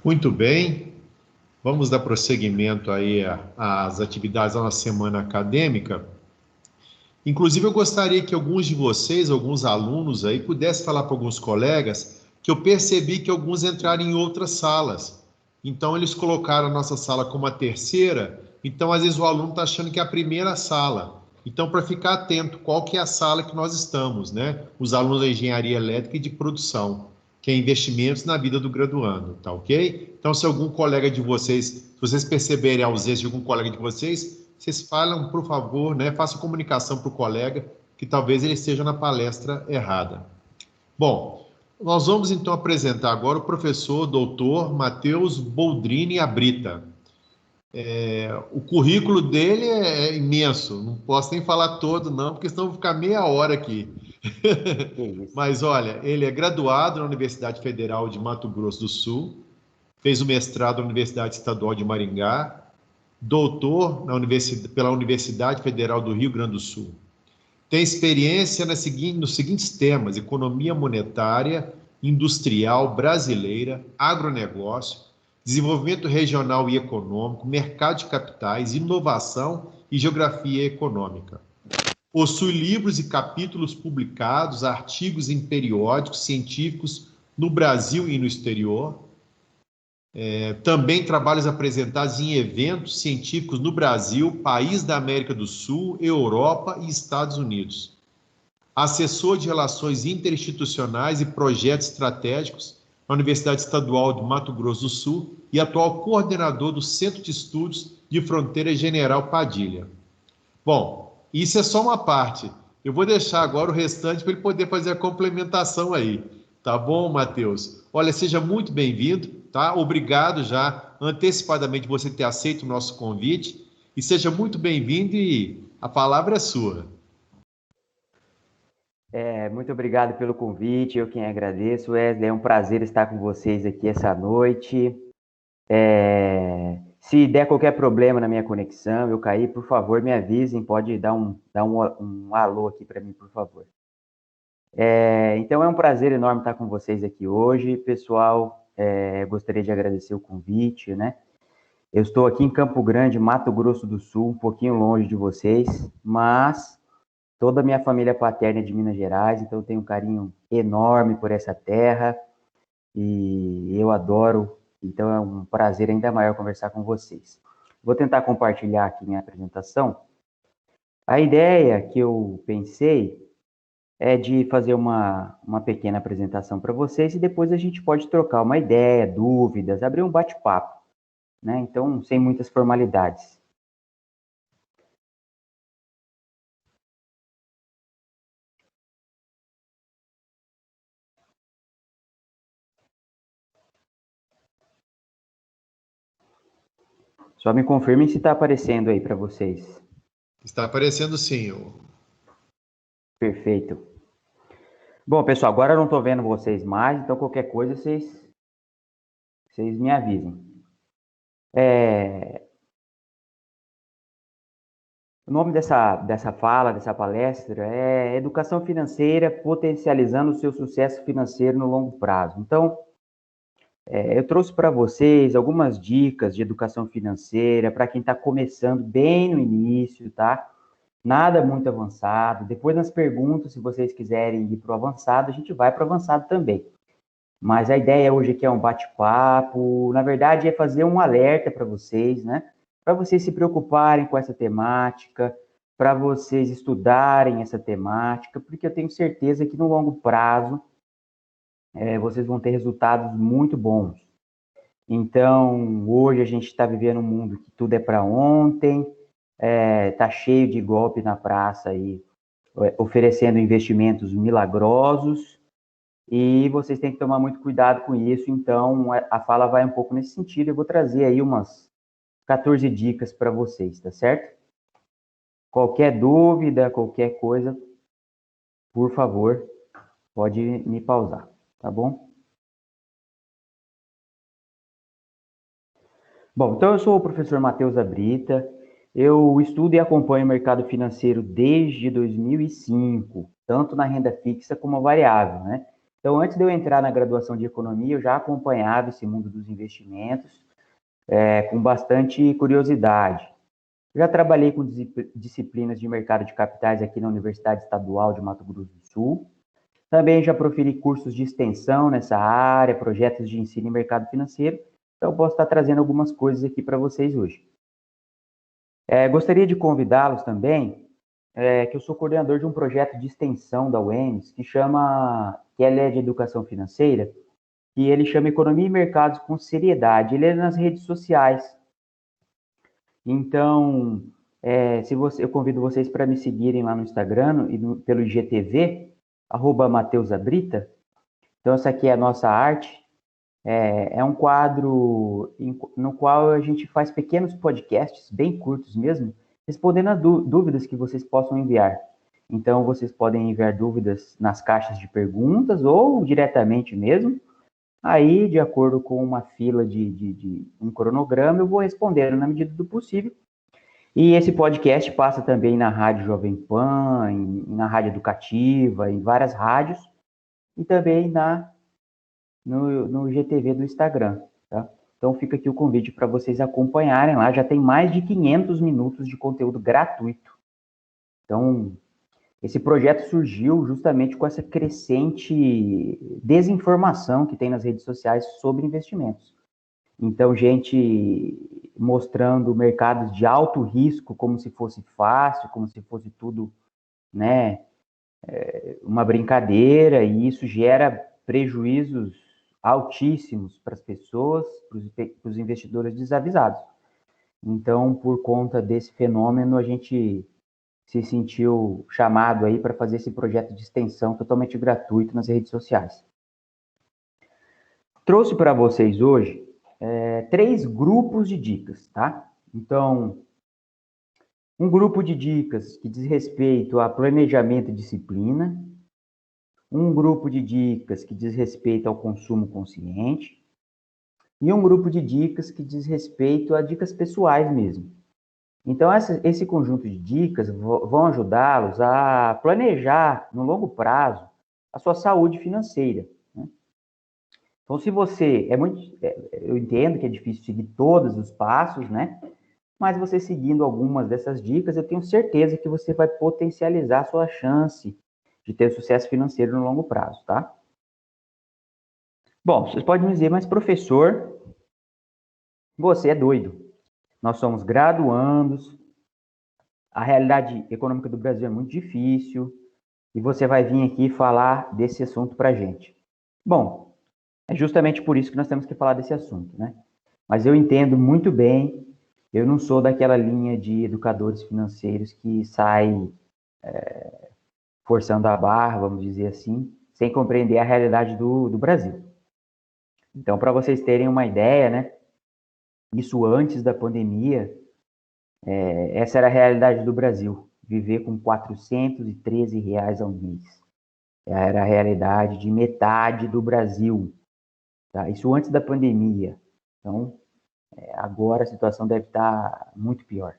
Muito bem, vamos dar prosseguimento aí às atividades da nossa semana acadêmica. Inclusive, eu gostaria que alguns de vocês, alguns alunos aí, pudessem falar para alguns colegas que eu percebi que alguns entraram em outras salas. Então, eles colocaram a nossa sala como a terceira, então às vezes o aluno está achando que é a primeira sala. Então, para ficar atento, qual que é a sala que nós estamos, né? Os alunos da engenharia elétrica e de produção, que é investimentos na vida do graduando, tá ok? Então, se algum colega de vocês, se vocês perceberem a ausência de algum colega de vocês, vocês falam, por favor, né? Façam comunicação para o colega, que talvez ele esteja na palestra errada. Bom, nós vamos então apresentar agora o professor doutor Matheus Boldrini Abrita. O currículo dele é imenso, não posso nem falar todo, não, porque senão eu vou ficar meia hora aqui. Que isso. Mas olha, ele é graduado na Universidade Federal de Mato Grosso do Sul, fez o mestrado na Universidade Estadual de Maringá, doutor pela Universidade Federal do Rio Grande do Sul. Tem experiência nos seguintes temas: economia monetária, industrial brasileira, agronegócio, desenvolvimento regional e econômico, mercado de capitais, inovação e geografia econômica. Possui livros e capítulos publicados, artigos em periódicos científicos no Brasil e no exterior. Também trabalhos apresentados em eventos científicos no Brasil, país da América do Sul, Europa e Estados Unidos. Assessor de Relações Interinstitucionais e Projetos Estratégicos na Universidade Estadual de Mato Grosso do Sul e atual coordenador do Centro de Estudos de Fronteira General Padilha. Bom, isso é só uma parte. Eu vou deixar agora o restante para ele poder fazer a complementação aí. Tá bom, Matheus? Olha, seja muito bem-vindo, tá? Obrigado já antecipadamente você ter aceito o nosso convite e seja muito bem-vindo e a palavra é sua. Muito obrigado pelo convite, eu quem agradeço, Wesley, é um prazer estar com vocês aqui essa noite. Se der qualquer problema na minha conexão, eu cair, por favor, me avisem, pode dar um alô aqui para mim, por favor. Então, é um prazer enorme estar com vocês aqui hoje, pessoal, gostaria de agradecer o convite, né? Eu estou aqui em Campo Grande, Mato Grosso do Sul, um pouquinho longe de vocês, mas toda a minha família paterna é de Minas Gerais, então eu tenho um carinho enorme por essa terra e eu adoro, então é um prazer ainda maior conversar com vocês. Vou tentar compartilhar aqui minha apresentação. A ideia que eu pensei é de fazer uma pequena apresentação para vocês e depois a gente pode trocar uma ideia, dúvidas, abrir um bate-papo, né? Então, sem muitas formalidades. Só me confirmem se está aparecendo aí para vocês. Está aparecendo sim. Perfeito. Bom, pessoal, agora eu não estou vendo vocês mais, então qualquer coisa vocês me avisem. O nome dessa fala, dessa palestra é Educação Financeira Potencializando o seu Sucesso Financeiro no Longo Prazo. Então, eu trouxe para vocês algumas dicas de educação financeira para quem está começando bem no início, tá? Nada muito avançado. Depois nas perguntas, se vocês quiserem ir para o avançado, a gente vai para o avançado também. Mas a ideia hoje aqui é um bate-papo, na verdade é fazer um alerta para vocês, né? Para vocês se preocuparem com essa temática, para vocês estudarem essa temática, porque eu tenho certeza que no longo prazo vocês vão ter resultados muito bons. Então, hoje a gente está vivendo um mundo que tudo é para ontem, tá cheio de golpe na praça aí, oferecendo investimentos milagrosos, e vocês têm que tomar muito cuidado com isso. Então, a fala vai um pouco nesse sentido. Eu vou trazer aí umas 14 dicas para vocês, tá certo? Qualquer dúvida, qualquer coisa, por favor, pode me pausar, tá bom? Bom, então eu sou o professor Matheus Abrita, eu estudo e acompanho o mercado financeiro desde 2005, tanto na renda fixa como variável, né? Então, antes de eu entrar na graduação de economia, eu já acompanhava esse mundo dos investimentos com bastante curiosidade. Já trabalhei com disciplinas de mercado de capitais aqui na Universidade Estadual de Mato Grosso do Sul. Também já proferi cursos de extensão nessa área, projetos de ensino em mercado financeiro. Então, eu posso estar trazendo algumas coisas aqui para vocês hoje. Gostaria de convidá-los também, que eu sou coordenador de um projeto de extensão da UEMS, que ele é de educação financeira, e ele chama Economia e Mercados com Seriedade. Ele é nas redes sociais. Então, eu convido vocês para me seguirem lá no Instagram e pelo IGTV, @MatheusAbrita. Então, essa aqui é a nossa arte. É um quadro no qual a gente faz pequenos podcasts, bem curtos mesmo, respondendo a dúvidas que vocês possam enviar. Então, vocês podem enviar dúvidas nas caixas de perguntas ou diretamente mesmo. Aí, de acordo com uma fila de um cronograma, eu vou respondendo na medida do possível. E esse podcast passa também na Rádio Jovem Pan, na Rádio Educativa, em várias rádios, e também no IGTV do Instagram, tá? Então fica aqui o convite para vocês acompanharem lá, já tem mais de 500 minutos de conteúdo gratuito. Então, esse projeto surgiu justamente com essa crescente desinformação que tem nas redes sociais sobre investimentos. Então, gente mostrando mercados de alto risco como se fosse fácil, como se fosse tudo, né, uma brincadeira, e isso gera prejuízos altíssimos para as pessoas, para os investidores desavisados. Então, por conta desse fenômeno, a gente se sentiu chamado aí para fazer esse projeto de extensão totalmente gratuito nas redes sociais. Trouxe para vocês hoje 3 grupos de dicas, tá? Então, um grupo de dicas que diz respeito a planejamento e disciplina, um grupo de dicas que diz respeito ao consumo consciente e um grupo de dicas que diz respeito a dicas pessoais mesmo. Então, esse conjunto de dicas vão ajudá-los a planejar, no longo prazo, a sua saúde financeira, né? Então, se você... eu entendo que é difícil seguir todos os passos, né? Mas você seguindo algumas dessas dicas, eu tenho certeza que você vai potencializar a sua chance de ter sucesso financeiro no longo prazo, tá? Bom, vocês podem me dizer, mas professor, você é doido. Nós somos graduandos, a realidade econômica do Brasil é muito difícil, e você vai vir aqui falar desse assunto pra gente. Bom, é justamente por isso que nós temos que falar desse assunto, né? Mas eu entendo muito bem, eu não sou daquela linha de educadores financeiros que sai forçando a barra, vamos dizer assim, sem compreender a realidade do Brasil. Então, para vocês terem uma ideia, né? Isso antes da pandemia, essa era a realidade do Brasil, viver com R$ 413 ao mês. Era a realidade de metade do Brasil, tá? Isso antes da pandemia. Então, agora a situação deve estar muito pior.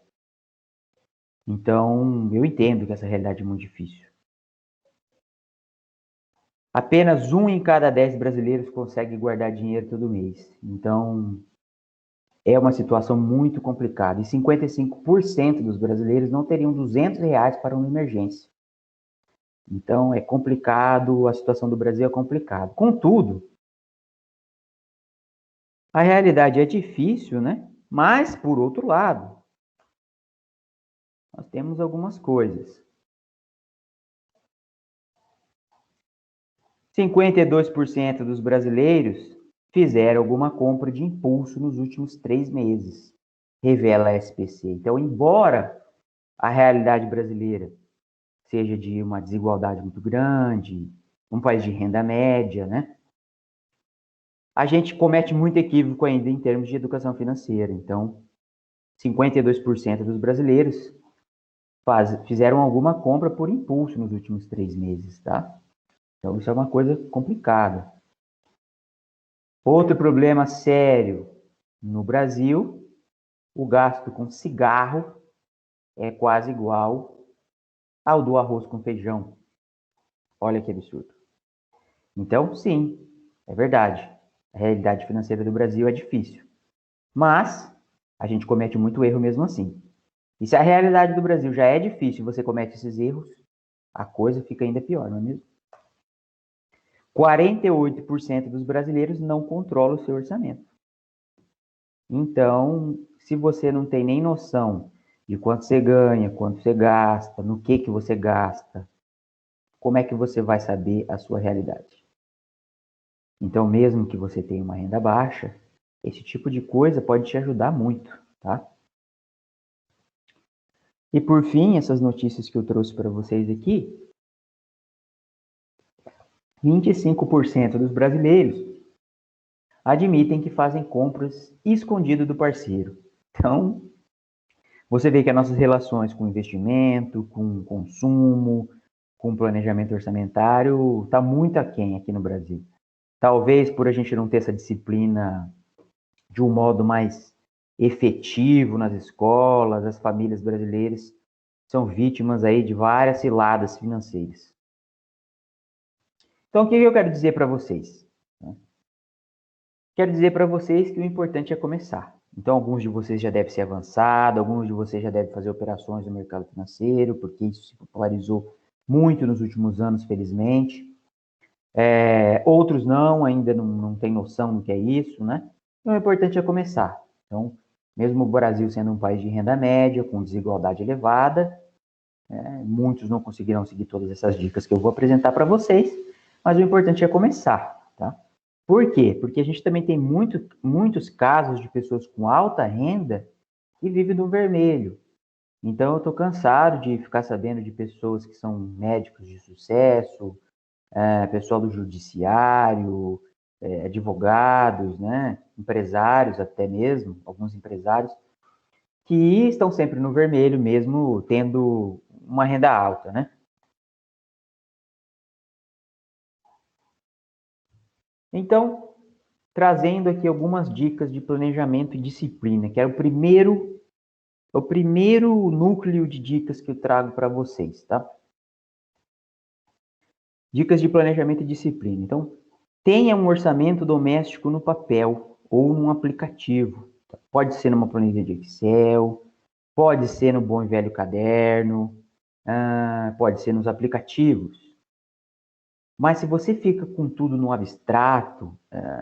Então, eu entendo que essa realidade é muito difícil. Apenas 1 em cada 10 brasileiros consegue guardar dinheiro todo mês. Então, é uma situação muito complicada. E 55% dos brasileiros não teriam R$ 200 para uma emergência. Então, é complicado, a situação do Brasil é complicada. Contudo, a realidade é difícil, né? Mas, por outro lado, nós temos algumas coisas. 52% dos brasileiros fizeram alguma compra de impulso nos últimos 3 meses, revela a SPC. Então, embora a realidade brasileira seja de uma desigualdade muito grande, um país de renda média, né? A gente comete muito equívoco ainda em termos de educação financeira. Então, 52% dos brasileiros fizeram alguma compra por impulso nos últimos 3 meses, tá? Então, isso é uma coisa complicada. Outro problema sério no Brasil, o gasto com cigarro é quase igual ao do arroz com feijão. Olha que absurdo. Então, sim, é verdade. A realidade financeira do Brasil é difícil. Mas a gente comete muito erro mesmo assim. E se a realidade do Brasil já é difícil e você comete esses erros, a coisa fica ainda pior, não é mesmo? 48% dos brasileiros não controlam o seu orçamento. Então, se você não tem nem noção de quanto você ganha, quanto você gasta, no que você gasta, como é que você vai saber a sua realidade? Então, mesmo que você tenha uma renda baixa, esse tipo de coisa pode te ajudar muito, tá? E por fim, essas notícias que eu trouxe para vocês aqui, 25% dos brasileiros admitem que fazem compras escondido do parceiro. Então, você vê que as nossas relações com investimento, com consumo, com planejamento orçamentário, está muito aquém aqui no Brasil. Talvez por a gente não ter essa disciplina de um modo mais efetivo nas escolas, as famílias brasileiras são vítimas aí de várias ciladas financeiras. Então, o que eu quero dizer para vocês? Quero dizer para vocês que o importante é começar. Então, alguns de vocês já devem ser avançados, alguns de vocês já devem fazer operações no mercado financeiro, porque isso se popularizou muito nos últimos anos, felizmente. Outros não, ainda não têm noção do que é isso, né? Então, o importante é começar. Então, mesmo o Brasil sendo um país de renda média, com desigualdade elevada, muitos não conseguirão seguir todas essas dicas que eu vou apresentar para vocês, mas o importante é começar, tá? Por quê? Porque a gente também tem muitos casos de pessoas com alta renda que vivem no vermelho. Então, eu estou cansado de ficar sabendo de pessoas que são médicos de sucesso, pessoal do judiciário, advogados, né? Empresários até mesmo, alguns empresários, que estão sempre no vermelho mesmo tendo uma renda alta, né? Então, trazendo aqui algumas dicas de planejamento e disciplina, que é o primeiro núcleo de dicas que eu trago para vocês, tá? Dicas de planejamento e disciplina. Então, tenha um orçamento doméstico no papel ou num aplicativo. Pode ser numa planilha de Excel, pode ser no bom e velho caderno, pode ser nos aplicativos. Mas se você fica com tudo no abstrato,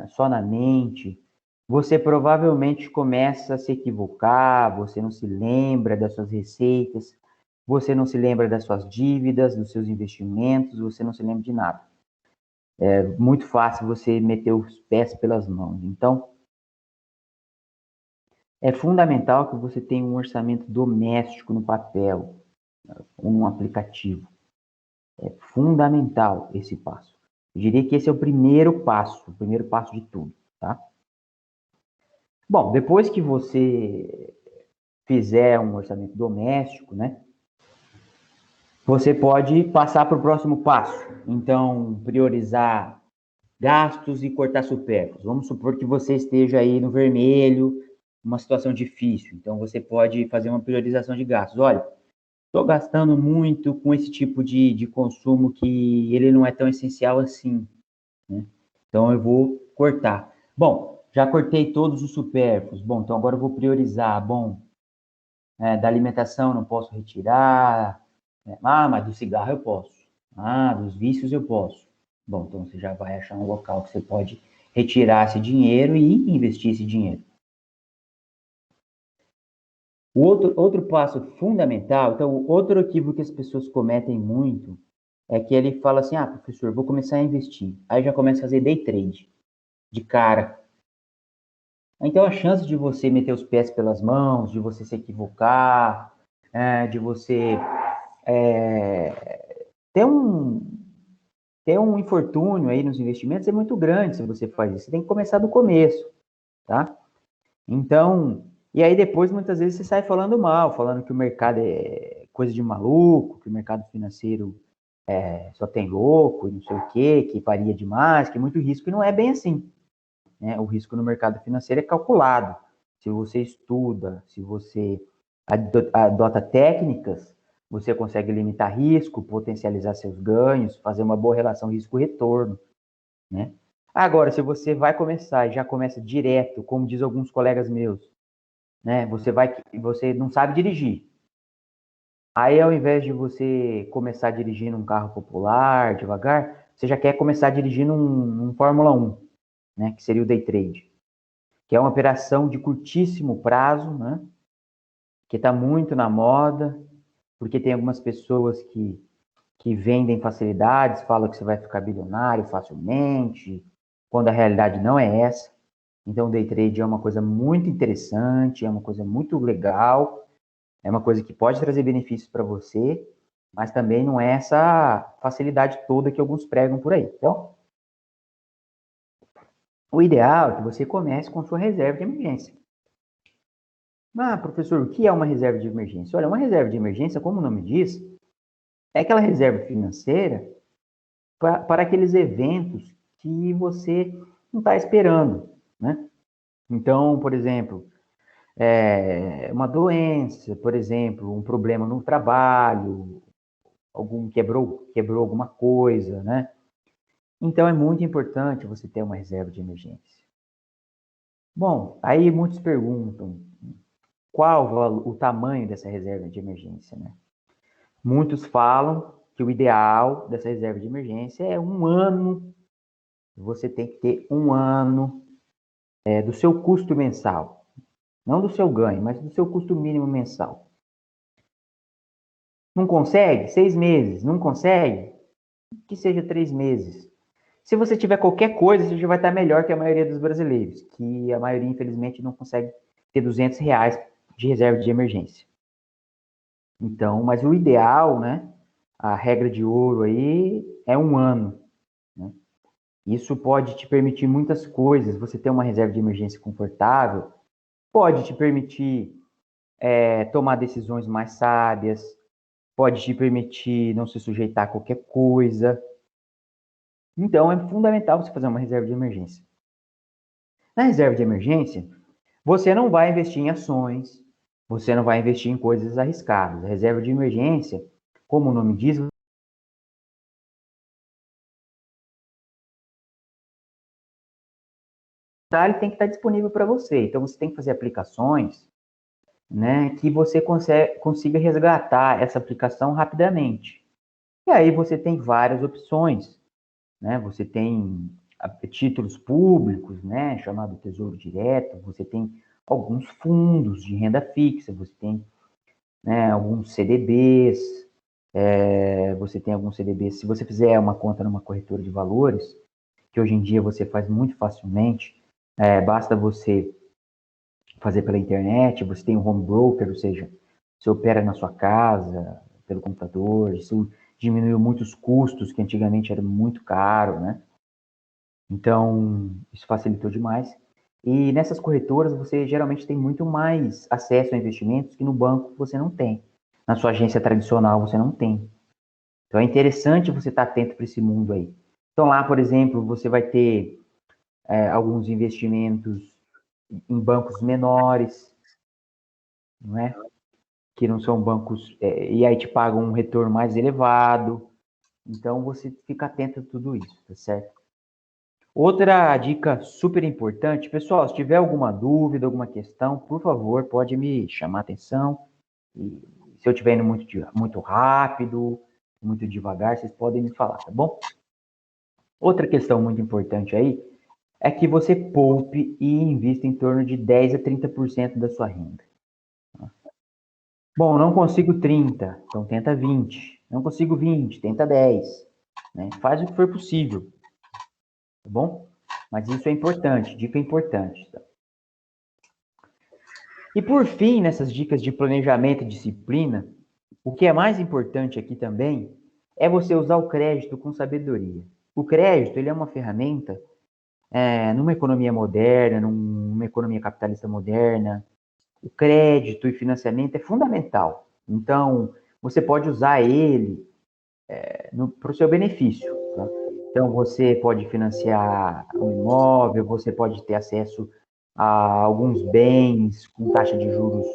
só na mente, você provavelmente começa a se equivocar, você não se lembra das suas receitas, você não se lembra das suas dívidas, dos seus investimentos, você não se lembra de nada. É muito fácil você meter os pés pelas mãos. Então, é fundamental que você tenha um orçamento doméstico no papel, ou num aplicativo. É fundamental esse passo. Eu diria que esse é o primeiro passo de tudo, tá? Bom, depois que você fizer um orçamento doméstico, né? Você pode passar para o próximo passo. Então, priorizar gastos e cortar supérfluos. Vamos supor que você esteja aí no vermelho, uma situação difícil. Então, você pode fazer uma priorização de gastos. Olha, estou gastando muito com esse tipo de consumo que ele não é tão essencial assim, né? Então, eu vou cortar. Bom, já cortei todos os supérfluos. Bom, então agora eu vou priorizar. Bom, da alimentação não posso retirar. Mas do cigarro eu posso. Dos vícios eu posso. Bom, então você já vai achar um local que você pode retirar esse dinheiro e investir esse dinheiro. O outro passo fundamental, então, outro equívoco que as pessoas cometem muito é que ele fala assim: professor, vou começar a investir. Aí já começa a fazer day trade, de cara. Então, a chance de você meter os pés pelas mãos, de você se equivocar, de você ter um infortúnio aí nos investimentos é muito grande se você faz isso. Você tem que começar do começo, tá? Então, e aí depois muitas vezes você sai falando mal, falando que o mercado é coisa de maluco, que o mercado financeiro só tem louco e não sei o quê, que varia demais, que é muito risco, e não é bem assim, né? O risco no mercado financeiro é calculado. Se você estuda, se você adota técnicas, você consegue limitar risco, potencializar seus ganhos, fazer uma boa relação risco-retorno. né? Agora, se você vai começar e já começa direto, como diz alguns colegas meus, né? Você não sabe dirigir. Aí, ao invés de você começar dirigindo um carro popular, devagar, você já quer começar dirigindo um Fórmula 1, né? Que seria o day trade, que é uma operação de curtíssimo prazo, né? Que está muito na moda, porque tem algumas pessoas que vendem facilidades, falam que você vai ficar bilionário facilmente, quando a realidade não é essa. Então, o day trade é uma coisa muito interessante, é uma coisa muito legal, é uma coisa que pode trazer benefícios para você, mas também não é essa facilidade toda que alguns pregam por aí. Então, o ideal é que você comece com sua reserva de emergência. Ah, professor, o que é uma reserva de emergência? Olha, uma reserva de emergência, como o nome diz, é aquela reserva financeira para aqueles eventos que você não está esperando, né? Então, por exemplo, uma doença, por exemplo, um problema no trabalho, algum quebrou alguma coisa, né? Então é muito importante você ter uma reserva de emergência. Bom, aí muitos perguntam qual o tamanho dessa reserva de emergência, né? Muitos falam que o ideal dessa reserva de emergência é 1 ano. Você tem que ter 1 ano do seu custo mensal. Não do seu ganho, mas do seu custo mínimo mensal. Não consegue? 6 meses. Não consegue? Que seja 3 meses. Se você tiver qualquer coisa, você já vai estar melhor que a maioria dos brasileiros, que a maioria, infelizmente, não consegue ter R$ 200 de reserva de emergência. Então, mas o ideal, né? A regra de ouro aí é 1 ano. Né? Isso pode te permitir muitas coisas. Você ter uma reserva de emergência confortável pode te permitir tomar decisões mais sábias, pode te permitir não se sujeitar a qualquer coisa. Então, é fundamental você fazer uma reserva de emergência. Na reserva de emergência, você não vai investir em ações, você não vai investir em coisas arriscadas. A reserva de emergência, como o nome diz, ele tem que estar disponível para você. Então, você tem que fazer aplicações, né, que você consiga resgatar essa aplicação rapidamente. E aí você tem várias opções, né? Você tem títulos públicos, né, chamado Tesouro Direto, você tem alguns fundos de renda fixa, você tem, né, alguns CDBs, você tem alguns CDBs, se você fizer uma conta numa corretora de valores, que hoje em dia você faz muito facilmente, basta você fazer pela internet, você tem um home broker, ou seja, você opera na sua casa, pelo computador, isso diminuiu muitos custos, que antigamente era muito caro, né? Então, isso facilitou demais. E nessas corretoras, você geralmente tem muito mais acesso a investimentos que no banco você não tem. Na sua agência tradicional, você não tem. Então, é interessante você estar atento para esse mundo aí. Então, lá, por exemplo, você vai ter alguns investimentos em bancos menores, não é? Que não são bancos, e aí te pagam um retorno mais elevado. Então, você fica atento a tudo isso, tá certo? Outra dica super importante, pessoal, se tiver alguma dúvida, alguma questão, por favor, pode me chamar a atenção. E se eu estiver indo muito rápido, muito devagar, vocês podem me falar, tá bom? Outra questão muito importante aí é que você poupe e invista em torno de 10 a 30% da sua renda. Bom, não consigo 30, então tenta 20. Não consigo 20, tenta 10. Né? Faz o que for possível, tá bom? Mas isso é importante, dica importante. Tá? E por fim, nessas dicas de planejamento e disciplina, o que é mais importante aqui também é você usar o crédito com sabedoria. O crédito, ele é uma ferramenta numa economia moderna, numa economia capitalista moderna, o crédito e financiamento é fundamental. Então, você pode usar ele para o seu benefício. Tá? Então, você pode financiar um imóvel, você pode ter acesso a alguns bens com taxa de juros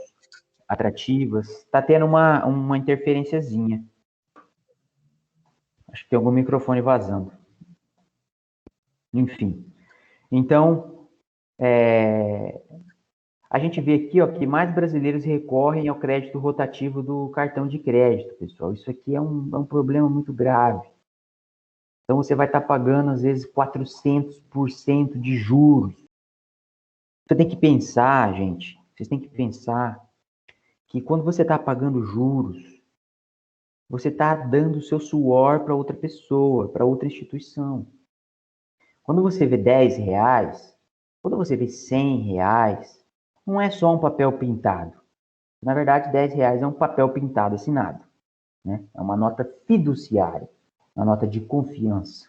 atrativas. Está tendo uma interferenciazinha. Acho que tem algum microfone vazando. enfim. Então, a gente vê aqui, ó, que mais brasileiros recorrem ao crédito rotativo do cartão de crédito, pessoal. Isso aqui é um problema muito grave. Então, você vai estar pagando, às vezes, 400% de juros. Você tem que pensar, gente, vocês têm que pensar que quando você está pagando juros, você está dando o seu suor para outra pessoa, para outra instituição. Quando você vê R$10, quando você vê R$100, não é só um papel pintado. Na verdade, R$10 é um papel pintado assinado, né? É uma nota fiduciária, uma nota de confiança.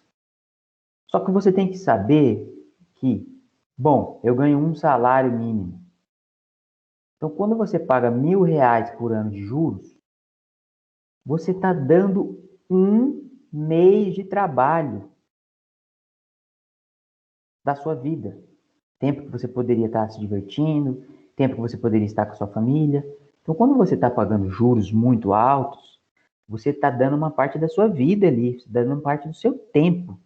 Só que você tem que saber que, bom, eu ganho um salário mínimo. Então, quando você paga R$1.000 por ano de juros, você está dando um mês de trabalho da sua vida. Tempo que você poderia estar se divertindo, tempo que você poderia estar com a sua família. Então, quando você está pagando juros muito altos, você está dando uma parte da sua vida ali, você está dando uma parte do seu tempo.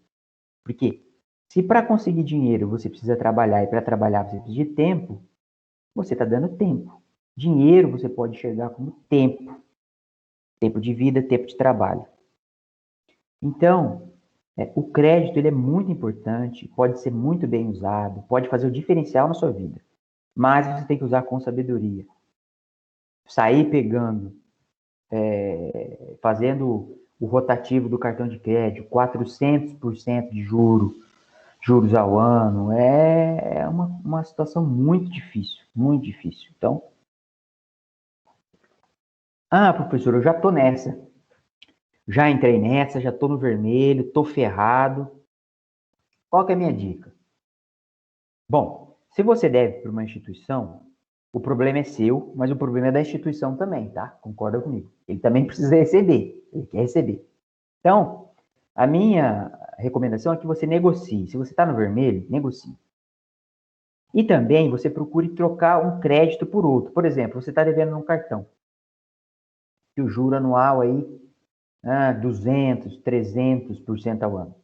Porque se para conseguir dinheiro você precisa trabalhar e para trabalhar você precisa de tempo, você está dando tempo. Dinheiro você pode enxergar como tempo. Tempo de vida, tempo de trabalho. Então, o crédito ele é muito importante, pode ser muito bem usado, pode fazer o diferencial na sua vida. Mas você tem que usar com sabedoria. Sair pegando, fazendo o rotativo do cartão de crédito, 400% de juros ao ano, é uma situação muito difícil, muito difícil. Então, professor, eu já estou nessa. Já entrei nessa, já estou no vermelho, estou ferrado. Qual que é a minha dica? Bom, se você deve para uma instituição, o problema é seu, mas o problema é da instituição também, tá? Concorda comigo? Ele também precisa receber, ele quer receber. Então, a minha recomendação é que você negocie. Se você está no vermelho, negocie. E também você procure trocar um crédito por outro. Por exemplo, você está devendo um cartão. E o juro anual aí, 200, 300% ao ano.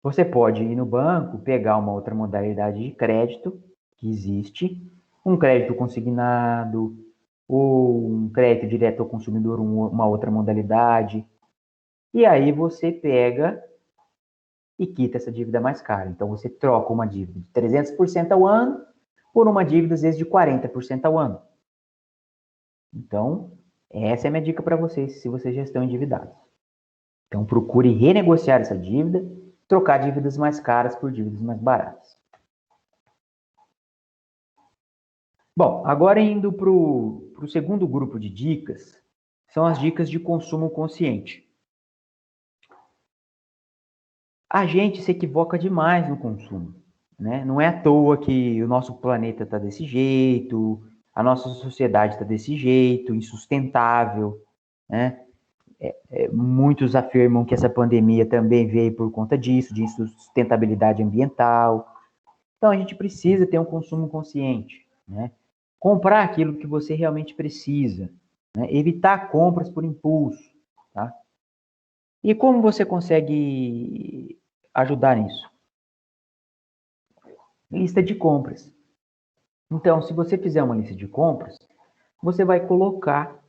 Você pode ir no banco, pegar uma outra modalidade de crédito que existe, um crédito consignado, ou um crédito direto ao consumidor, uma outra modalidade. E aí você pega e quita essa dívida mais cara. Então você troca uma dívida de 300% ao ano por uma dívida, às vezes, de 40% ao ano. Então, essa é a minha dica para vocês, se vocês já estão endividados. Então, procure renegociar essa dívida, trocar dívidas mais caras por dívidas mais baratas. Bom, agora indo para o segundo grupo de dicas, são as dicas de consumo consciente. A gente se equivoca demais no consumo, né? Não é à toa que o nosso planeta está desse jeito, a nossa sociedade está desse jeito, insustentável, né? Muitos afirmam que essa pandemia também veio por conta disso, de insustentabilidade ambiental. Então, a gente precisa ter um consumo consciente, né? Comprar aquilo que você realmente precisa, né? Evitar compras por impulso, tá? E como você consegue ajudar nisso? Lista de compras. Então, se você fizer uma lista de compras, você vai colocar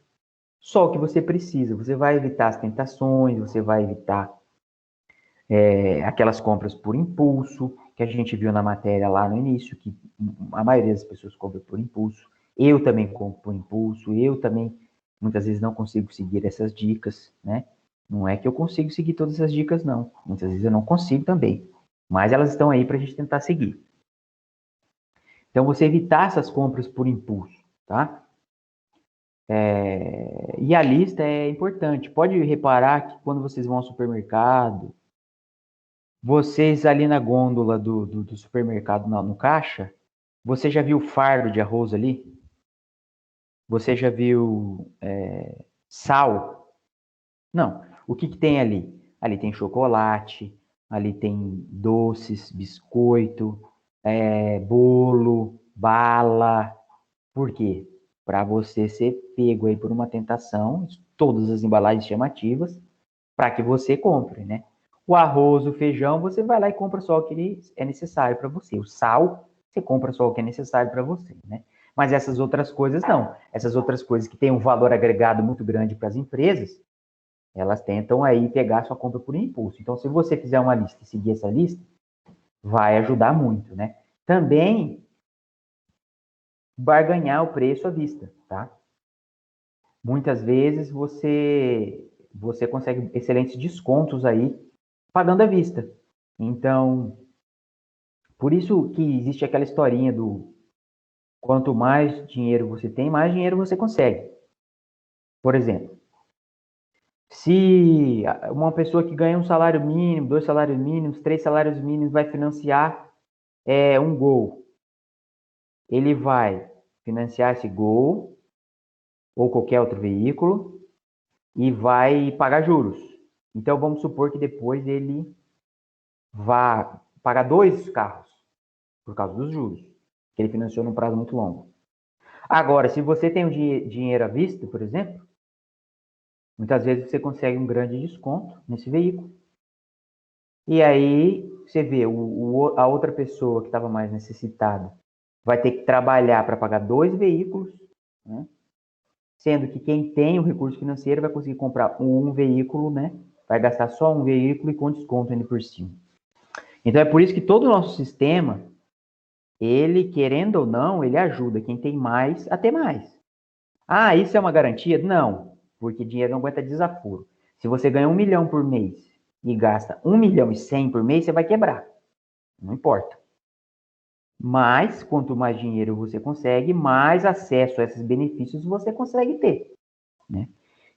só o que você precisa. Você vai evitar as tentações, você vai evitar aquelas compras por impulso, que a gente viu na matéria lá no início, que a maioria das pessoas compra por impulso. Eu também compro por impulso, eu também muitas vezes não consigo seguir essas dicas, né? Não é que eu consigo seguir todas essas dicas, não. Muitas vezes eu não consigo também. Mas elas estão aí para a gente tentar seguir. Então, você evitar essas compras por impulso, tá? E a lista é importante. Pode reparar que quando vocês vão ao supermercado, vocês ali na gôndola do supermercado, no caixa, você já viu fardo de arroz ali? Você já viu sal? Não. O que tem ali? Ali tem chocolate, ali tem doces, biscoito, bolo, bala. Por quê? Para você ser pego aí por uma tentação, todas as embalagens chamativas, para que você compre, né? O arroz, o feijão, você vai lá e compra só o que é necessário para você. O sal, você compra só o que é necessário para você, né? Mas essas outras coisas não. Essas outras coisas que têm um valor agregado muito grande para as empresas, elas tentam aí pegar a sua compra por impulso. Então, se você fizer uma lista e seguir essa lista, vai ajudar muito, né? Também barganhar o preço à vista, tá? Muitas vezes você consegue excelentes descontos aí pagando à vista. Então, por isso que existe aquela historinha do quanto mais dinheiro você tem, mais dinheiro você consegue. Por exemplo, se uma pessoa que ganha um salário mínimo, 2 salários mínimos, 3 salários mínimos vai financiar um gol, ele vai financiar esse gol ou qualquer outro veículo e vai pagar juros. Então vamos supor que depois ele vá pagar 2 carros por causa dos juros, que ele financiou num prazo muito longo. Agora, se você tem o dinheiro à vista, por exemplo, muitas vezes você consegue um grande desconto nesse veículo. E aí você vê, a outra pessoa que estava mais necessitada vai ter que trabalhar para pagar 2 veículos, né? Sendo que quem tem o recurso financeiro vai conseguir comprar um veículo, né? Vai gastar só um veículo e com desconto ainda por cima. Então é por isso que todo o nosso sistema, ele, querendo ou não, ele ajuda quem tem mais a ter mais. Ah, isso é uma garantia? Não, porque dinheiro não aguenta desaforo. Se você ganha 1 milhão por mês e gasta 1,1 milhão por mês, você vai quebrar. Não importa. Mas, quanto mais dinheiro você consegue, mais acesso a esses benefícios você consegue ter, né?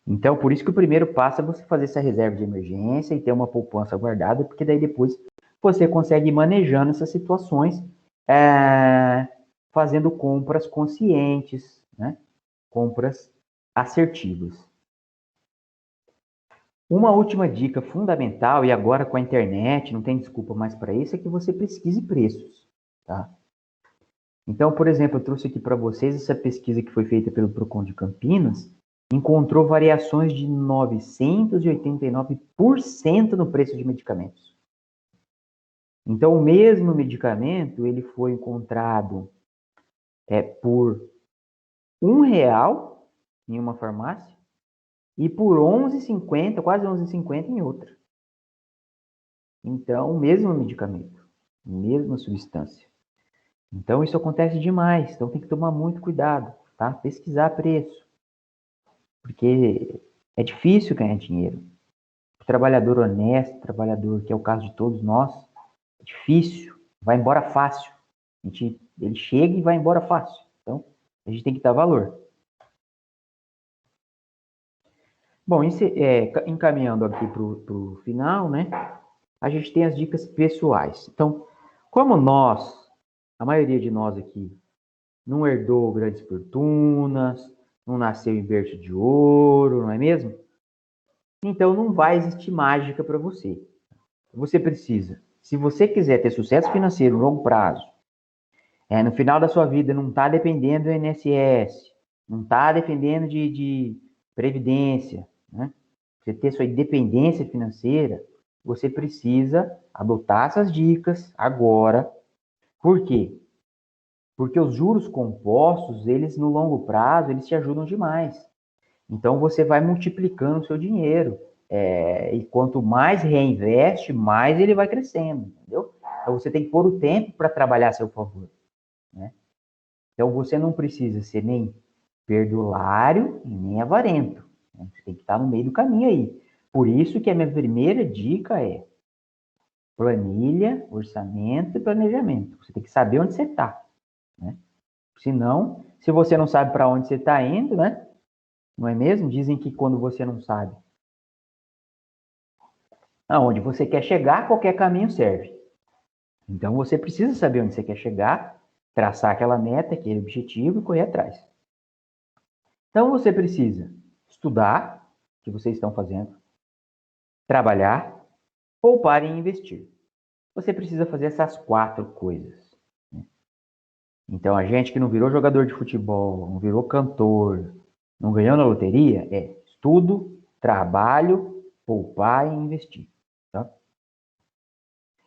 Então, por isso que o primeiro passo é você fazer essa reserva de emergência e ter uma poupança guardada, porque daí depois você consegue ir manejando essas situações, fazendo compras conscientes, né? Compras assertivas. Uma última dica fundamental, e agora com a internet, não tem desculpa mais para isso, é que você pesquise preços, tá? Então, por exemplo, eu trouxe aqui para vocês essa pesquisa que foi feita pelo Procon de Campinas, encontrou variações de 989% no preço de medicamentos. Então, o mesmo medicamento, ele foi encontrado por R$ 1 em uma farmácia e por 11,50, quase 11,50 em outra. Então, o mesmo medicamento, mesma substância. Então, isso acontece demais. Então, tem que tomar muito cuidado, tá? Pesquisar preço. Porque é difícil ganhar dinheiro. O trabalhador honesto, trabalhador que é o caso de todos nós, é difícil, vai embora fácil. Ele chega e vai embora fácil. Então, a gente tem que dar valor. Bom, encaminhando aqui para o final, né? A gente tem as dicas pessoais. Então, como a maioria de nós aqui, não herdou grandes fortunas, não nasceu em berço de ouro, não é mesmo? Então não vai existir mágica para você. Você precisa, se você quiser ter sucesso financeiro no longo prazo, no final da sua vida não está dependendo do INSS, não está dependendo de previdência, né? Você ter sua independência financeira, você precisa adotar essas dicas agora. Por quê? Porque os juros compostos, eles no longo prazo, eles te ajudam demais. Então você vai multiplicando o seu dinheiro. E quanto mais reinveste, mais ele vai crescendo, entendeu? Então você tem que pôr o tempo para trabalhar a seu favor, né? Então você não precisa ser nem perdulário e nem avarento, né? Você tem que estar no meio do caminho aí. Por isso que a minha primeira dica é planilha, orçamento e planejamento. Você tem que saber onde você está, né? Senão, se você não sabe para onde você está indo, né? Não é mesmo? Dizem que quando você não sabe aonde você quer chegar, qualquer caminho serve. Então você precisa saber onde você quer chegar, traçar aquela meta, aquele objetivo e correr atrás. Então você precisa estudar, o que vocês estão fazendo, trabalhar, poupar e investir. Você precisa fazer essas 4 coisas, né? Então a gente que não virou jogador de futebol, não virou cantor, não ganhou na loteria, estudo, trabalho, poupar e investir. Tá?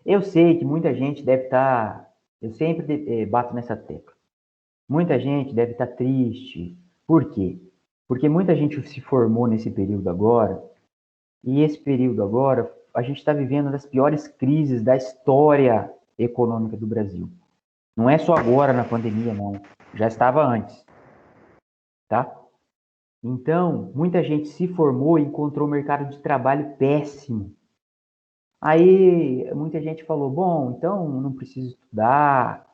Eu sei que muita gente deve estar, eu sempre bato nessa tecla, muita gente deve estar triste. Por quê? Porque muita gente se formou nesse período agora, e esse período agora, a gente está vivendo uma das piores crises da história econômica do Brasil. Não é só agora na pandemia, não. Já estava antes, tá? Então, muita gente se formou e encontrou um mercado de trabalho péssimo. Aí, muita gente falou, bom, então não preciso estudar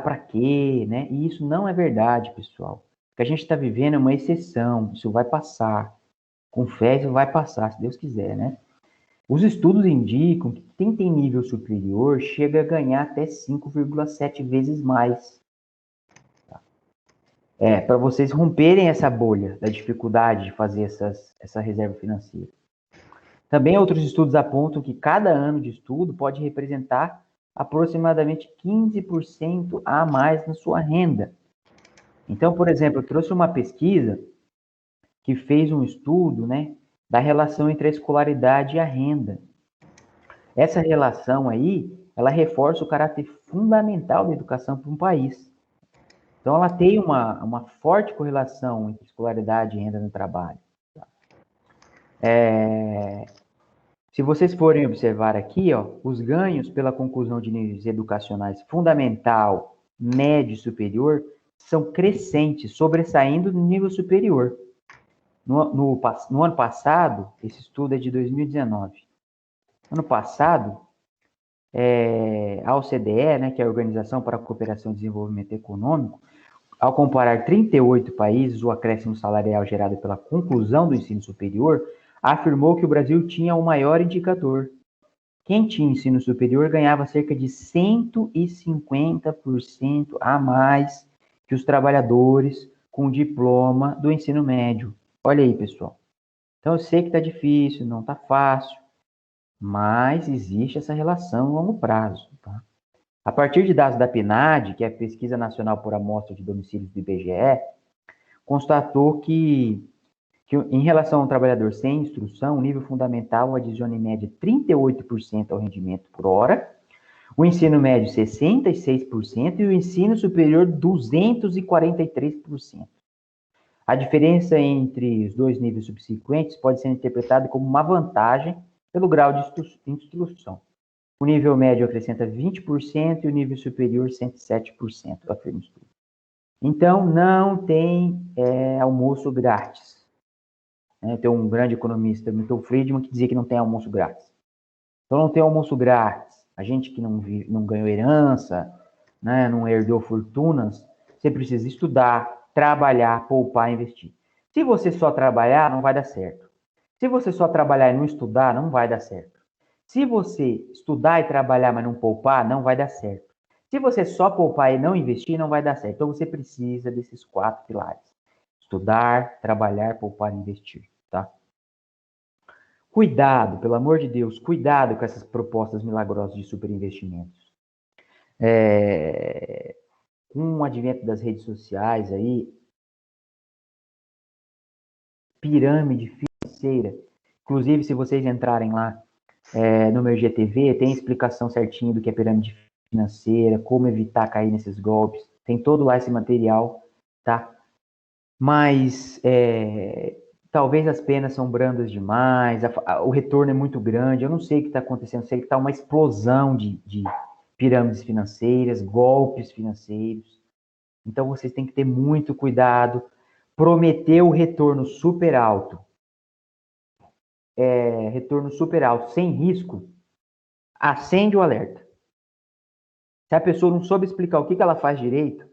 para quê, né? E isso não é verdade, pessoal. O que a gente está vivendo é uma exceção, isso vai passar. Com fé, isso vai passar, se Deus quiser, né? Os estudos indicam que quem tem nível superior chega a ganhar até 5,7 vezes mais. Para vocês romperem essa bolha da dificuldade de fazer essa reserva financeira. Também outros estudos apontam que cada ano de estudo pode representar aproximadamente 15% a mais na sua renda. Então, por exemplo, eu trouxe uma pesquisa que fez um estudo, né, da relação entre a escolaridade e a renda. Essa relação aí, ela reforça o caráter fundamental da educação para um país. Então, ela tem uma forte correlação entre escolaridade e renda no trabalho. Se vocês forem observar aqui, ó, os ganhos pela conclusão de níveis educacionais fundamental, médio e superior são crescentes, sobressaindo no nível superior. No ano passado, esse estudo é de 2019. Ano passado, a OCDE, né, que é a Organização para a Cooperação e Desenvolvimento Econômico, ao comparar 38 países, o acréscimo salarial gerado pela conclusão do ensino superior, afirmou que o Brasil tinha o maior indicador. Quem tinha ensino superior ganhava cerca de 150% a mais que os trabalhadores com diploma do ensino médio. Olha aí, pessoal. Então, eu sei que está difícil, não está fácil, mas existe essa relação a longo prazo. Tá? A partir de dados da PNAD, que é a Pesquisa Nacional por Amostra de Domicílios do IBGE, constatou que em relação ao trabalhador sem instrução, o nível fundamental adiciona em média 38% ao rendimento por hora, o ensino médio 66% e o ensino superior 243%. A diferença entre os dois níveis subsequentes pode ser interpretada como uma vantagem pelo grau de instrução. O nível médio acrescenta 20% e o nível superior 107%, afirma o estudo. Então, não tem almoço grátis. Tem um grande economista, Milton Friedman, que dizia que não tem almoço grátis. Então, não tem almoço grátis. A gente que não ganhou herança, né, não herdou fortunas, você precisa estudar, trabalhar, poupar, investir. Se você só trabalhar, não vai dar certo. Se você só trabalhar e não estudar, não vai dar certo. Se você estudar e trabalhar, mas não poupar, não vai dar certo. Se você só poupar e não investir, não vai dar certo. Então, você precisa desses 4 pilares. Estudar, trabalhar, poupar e investir, tá? Cuidado, pelo amor de Deus, cuidado com essas propostas milagrosas de superinvestimentos. Com o advento das redes sociais aí, pirâmide financeira. Inclusive, se vocês entrarem lá no meu IGTV, tem explicação certinho do que é pirâmide financeira, como evitar cair nesses golpes. Tem todo lá esse material, tá? Mas talvez as penas são brandas demais, o retorno é muito grande, eu não sei o que está acontecendo, eu sei que está uma explosão de pirâmides financeiras, golpes financeiros. Então, vocês têm que ter muito cuidado. Prometeu retorno super alto, sem risco, acende o alerta. Se a pessoa não soube explicar o que ela faz direito,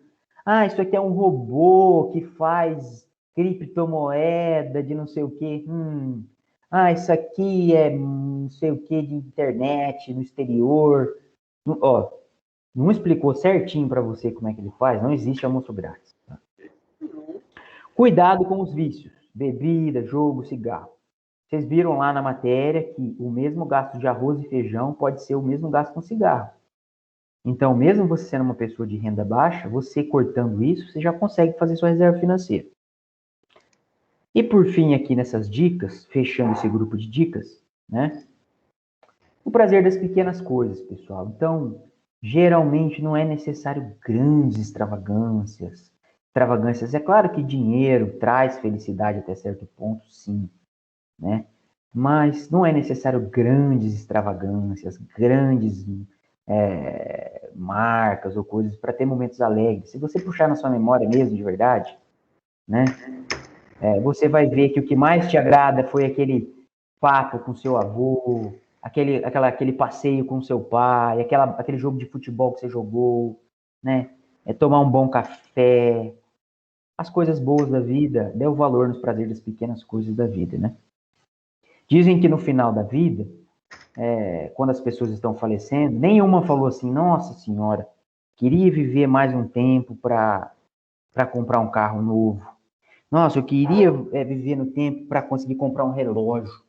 isso aqui é um robô que faz criptomoeda de não sei o quê. Isso aqui é não sei o que de internet no exterior. Não explicou certinho para você como é que ele faz, não existe almoço grátis. Tá? Cuidado com os vícios, bebida, jogo, cigarro. Vocês viram lá na matéria que o mesmo gasto de arroz e feijão pode ser o mesmo gasto com cigarro. Então, mesmo você sendo uma pessoa de renda baixa, você cortando isso, você já consegue fazer sua reserva financeira. E por fim, aqui nessas dicas, fechando esse grupo de dicas, né? O prazer das pequenas coisas, pessoal. Então, geralmente não é necessário grandes extravagâncias. Extravagâncias, é claro que dinheiro traz felicidade até certo ponto, sim, né? Mas não é necessário grandes extravagâncias, grandes marcas ou coisas para ter momentos alegres. Se você puxar na sua memória mesmo, de verdade, né? Você vai ver que o que mais te agrada foi aquele papo com seu avô, aquele passeio com seu pai, aquele jogo de futebol que você jogou, né? Tomar um bom café, as coisas boas da vida, dê o valor nos prazeres das pequenas coisas da vida, né? Dizem que no final da vida, quando as pessoas estão falecendo, nenhuma falou assim, nossa senhora, queria viver mais um tempo para comprar um carro novo. Nossa, eu queria viver no tempo para conseguir comprar um relógio.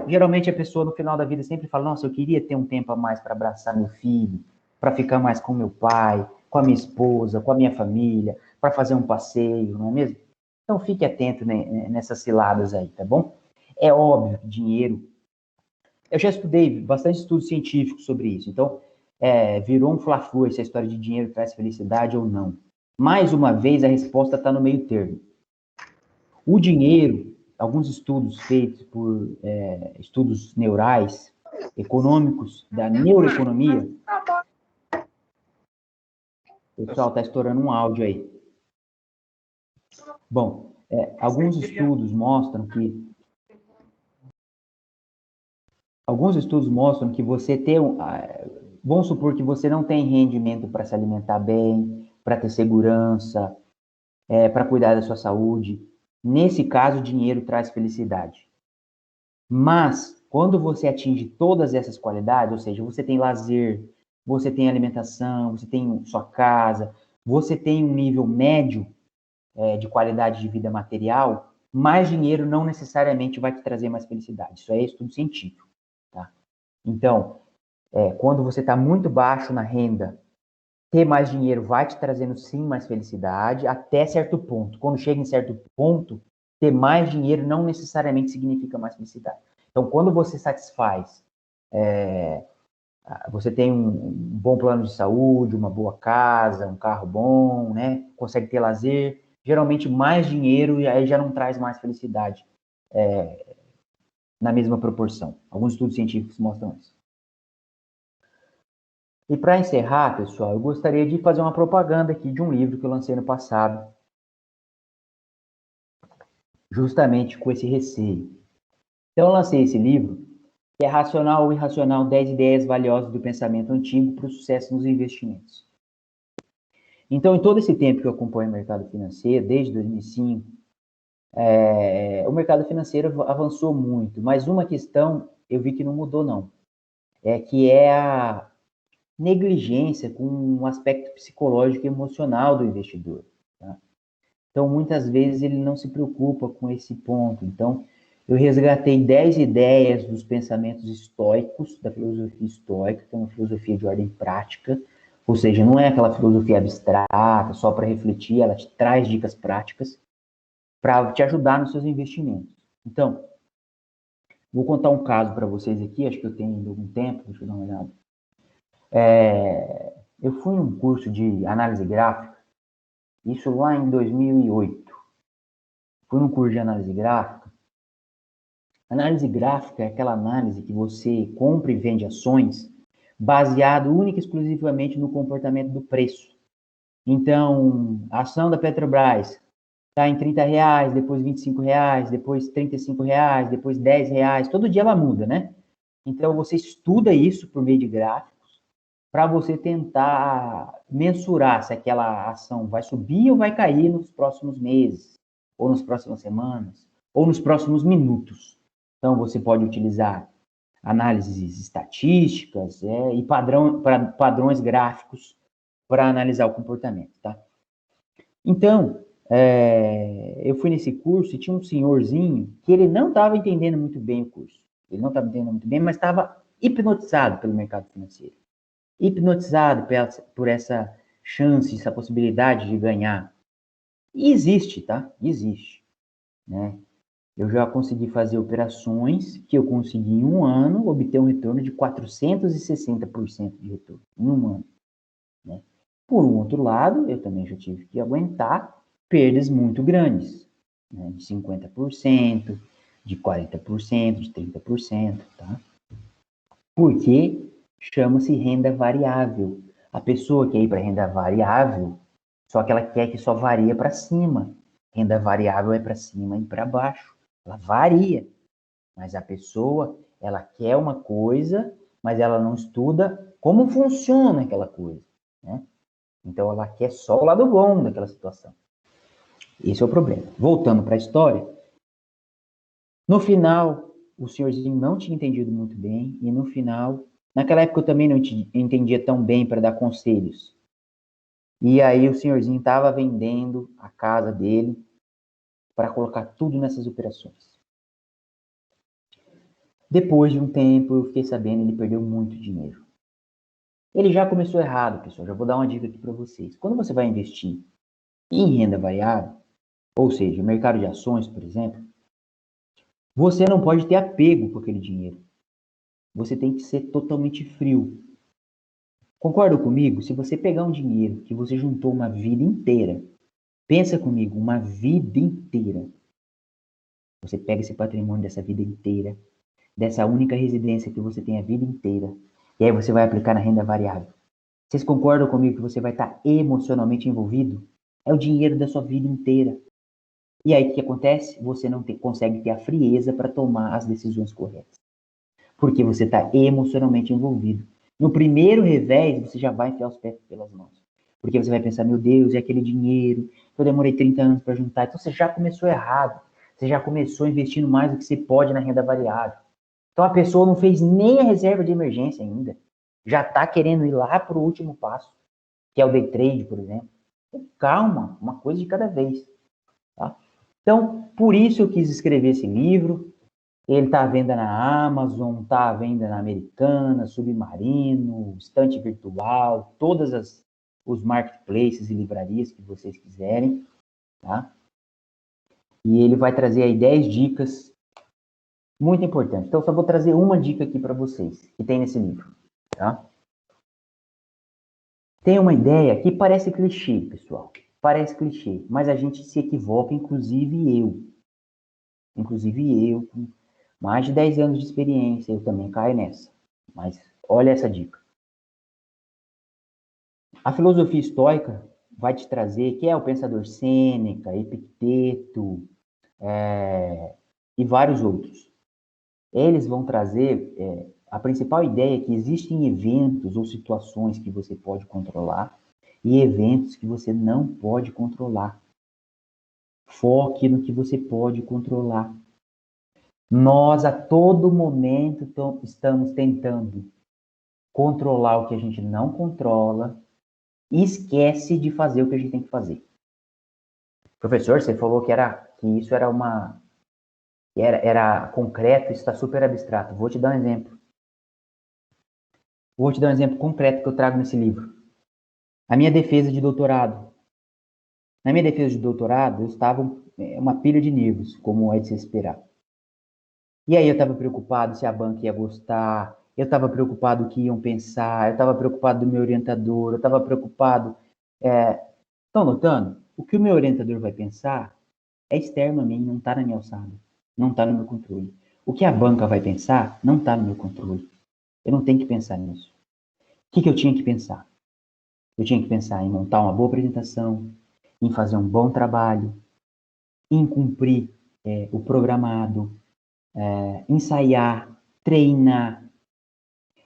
Geralmente a pessoa no final da vida sempre fala, nossa, eu queria ter um tempo a mais para abraçar meu filho, para ficar mais com meu pai, com a minha esposa, com a minha família, para fazer um passeio, não é mesmo? Então fique atento nessas ciladas aí, tá bom? É óbvio que dinheiro... Eu já estudei bastante estudos científicos sobre isso, então virou um fla-flu essa história de dinheiro traz felicidade ou não. Mais uma vez, a resposta está no meio termo. O dinheiro, alguns estudos feitos por estudos neurais, econômicos, da neuroeconomia. Pessoal, está estourando um áudio aí. Bom, alguns estudos mostram que você ter vamos supor que você não tem rendimento para se alimentar bem, para ter segurança, para cuidar da sua saúde. Nesse caso, o dinheiro traz felicidade. Mas, quando você atinge todas essas qualidades, ou seja, você tem lazer, você tem alimentação, você tem sua casa, você tem um nível médio de qualidade de vida material, mais dinheiro não necessariamente vai te trazer mais felicidade. Isso é estudo científico, tá? Então, quando você está muito baixo na renda, ter mais dinheiro vai te trazendo sim mais felicidade, até certo ponto. Quando chega em certo ponto, ter mais dinheiro não necessariamente significa mais felicidade. Então, quando você satisfaz, você tem um bom plano de saúde, uma boa casa, um carro bom, né? Consegue ter lazer, geralmente mais dinheiro e aí já não traz mais felicidade na mesma proporção. Alguns estudos científicos mostram isso. E para encerrar, pessoal, eu gostaria de fazer uma propaganda aqui de um livro que eu lancei no passado, justamente com esse receio. Então, eu lancei esse livro, que é Racional ou Irracional, 10 ideias valiosas do pensamento antigo para o sucesso nos investimentos. Então, em todo esse tempo que eu acompanho o mercado financeiro, desde 2005, o mercado financeiro avançou muito, mas uma questão eu vi que não mudou, não. Que é a negligência com um aspecto psicológico e emocional do investidor. Tá? Então, muitas vezes, ele não se preocupa com esse ponto. Então, eu resgatei 10 ideias dos pensamentos estoicos, da filosofia estoica, que é uma filosofia de ordem prática, ou seja, não é aquela filosofia abstrata, só para refletir, ela te traz dicas práticas para te ajudar nos seus investimentos. Então, vou contar um caso para vocês aqui, acho que eu tenho ainda algum tempo, deixa eu dar uma olhada. Eu fui em um curso de análise gráfica, isso lá em 2008. Fui num curso de análise gráfica. Análise gráfica é aquela análise que você compra e vende ações baseado única e exclusivamente no comportamento do preço. Então, a ação da Petrobras está em R$30, depois R$25, depois R$35, depois R$10. Todo dia ela muda, né? Então, você estuda isso por meio de gráficos para você tentar mensurar se aquela ação vai subir ou vai cair nos próximos meses, ou nas próximas semanas, ou nos próximos minutos. Então, você pode utilizar análises estatísticas e padrões gráficos para analisar o comportamento, tá? Então, eu fui nesse curso e tinha um senhorzinho que ele não estava entendendo muito bem o curso. Ele não estava entendendo muito bem, mas estava hipnotizado pelo mercado financeiro. Hipnotizado por essa chance, essa possibilidade de ganhar. E existe, tá? Existe, né? Eu já consegui fazer operações que eu consegui em um ano obter um retorno de 460% de retorno em um ano, né? Por um outro lado, eu também já tive que aguentar perdas muito grandes, né? De 50%, de 40%, de 30%, tá? Porque chama-se renda variável. A pessoa quer ir para renda variável, só que ela quer que só varia para cima. Renda variável é para cima e para baixo. Ela varia. Mas a pessoa, ela quer uma coisa, mas ela não estuda como funciona aquela coisa, né? Então ela quer só o lado bom daquela situação. Esse é o problema. Voltando para a história, no final, o senhorzinho não tinha entendido muito bem, e no final, naquela época eu também não entendia tão bem para dar conselhos. E aí o senhorzinho estava vendendo a casa dele para colocar tudo nessas operações. Depois de um tempo, eu fiquei sabendo que ele perdeu muito dinheiro. Ele já começou errado, pessoal. Já vou dar uma dica aqui para vocês. Quando você vai investir em renda variável, ou seja, mercado de ações, por exemplo, você não pode ter apego com aquele dinheiro. Você tem que ser totalmente frio. Concorda comigo? Se você pegar um dinheiro que você juntou uma vida inteira, pensa comigo, uma vida inteira. Você pega esse patrimônio dessa vida inteira, dessa única residência que você tem a vida inteira, e aí você vai aplicar na renda variável. Vocês concordam comigo que você vai estar emocionalmente envolvido? É o dinheiro da sua vida inteira. E aí o que acontece? Você não consegue ter a frieza para tomar as decisões corretas. Porque você está emocionalmente envolvido. No primeiro revés, você já vai enfiar os pés pelas mãos. Porque você vai pensar, meu Deus, é aquele dinheiro que eu demorei 30 anos para juntar. Então você já começou errado. Você já começou investindo mais do que você pode na renda variável. Então a pessoa não fez nem a reserva de emergência ainda. Já está querendo ir lá para o último passo, que é o day trade, por exemplo. Então, calma, uma coisa de cada vez. Tá? Então, por isso eu quis escrever esse livro. Ele está à venda na Amazon, está à venda na Americana, Submarino, Estante Virtual, os marketplaces e livrarias que vocês quiserem, tá? E ele vai trazer aí 10 dicas muito importantes. Então, eu só vou trazer uma dica aqui para vocês, que tem nesse livro, tá? Tem uma ideia que parece clichê, pessoal. Parece clichê, mas a gente se equivoca, inclusive eu. Inclusive eu, com mais de 10 anos de experiência, eu também caio nessa. Mas olha essa dica. A filosofia estoica vai te trazer, que é o pensador Sêneca, Epicteto, e vários outros. Eles vão trazer a principal ideia é que existem eventos ou situações que você pode controlar e eventos que você não pode controlar. Foque no que você pode controlar. Nós, a todo momento, estamos tentando controlar o que a gente não controla e esquece de fazer o que a gente tem que fazer. Professor, você falou que isso era era concreto, isso está super abstrato. Vou te dar um exemplo. Vou te dar um exemplo concreto que eu trago nesse livro. A minha defesa de doutorado. Na minha defesa de doutorado, eu estava uma pilha de nervos, como é de se esperar. E aí eu estava preocupado se a banca ia gostar, eu estava preocupado o que iam pensar, eu estava preocupado do meu orientador, eu estava preocupado... Estão notando? O que o meu orientador vai pensar é externo a mim, não está na minha alçada, não está no meu controle. O que a banca vai pensar não está no meu controle. Eu não tenho que pensar nisso. O que eu tinha que pensar? Eu tinha que pensar em montar uma boa apresentação, em fazer um bom trabalho, em cumprir o programado, ensaiar, treinar.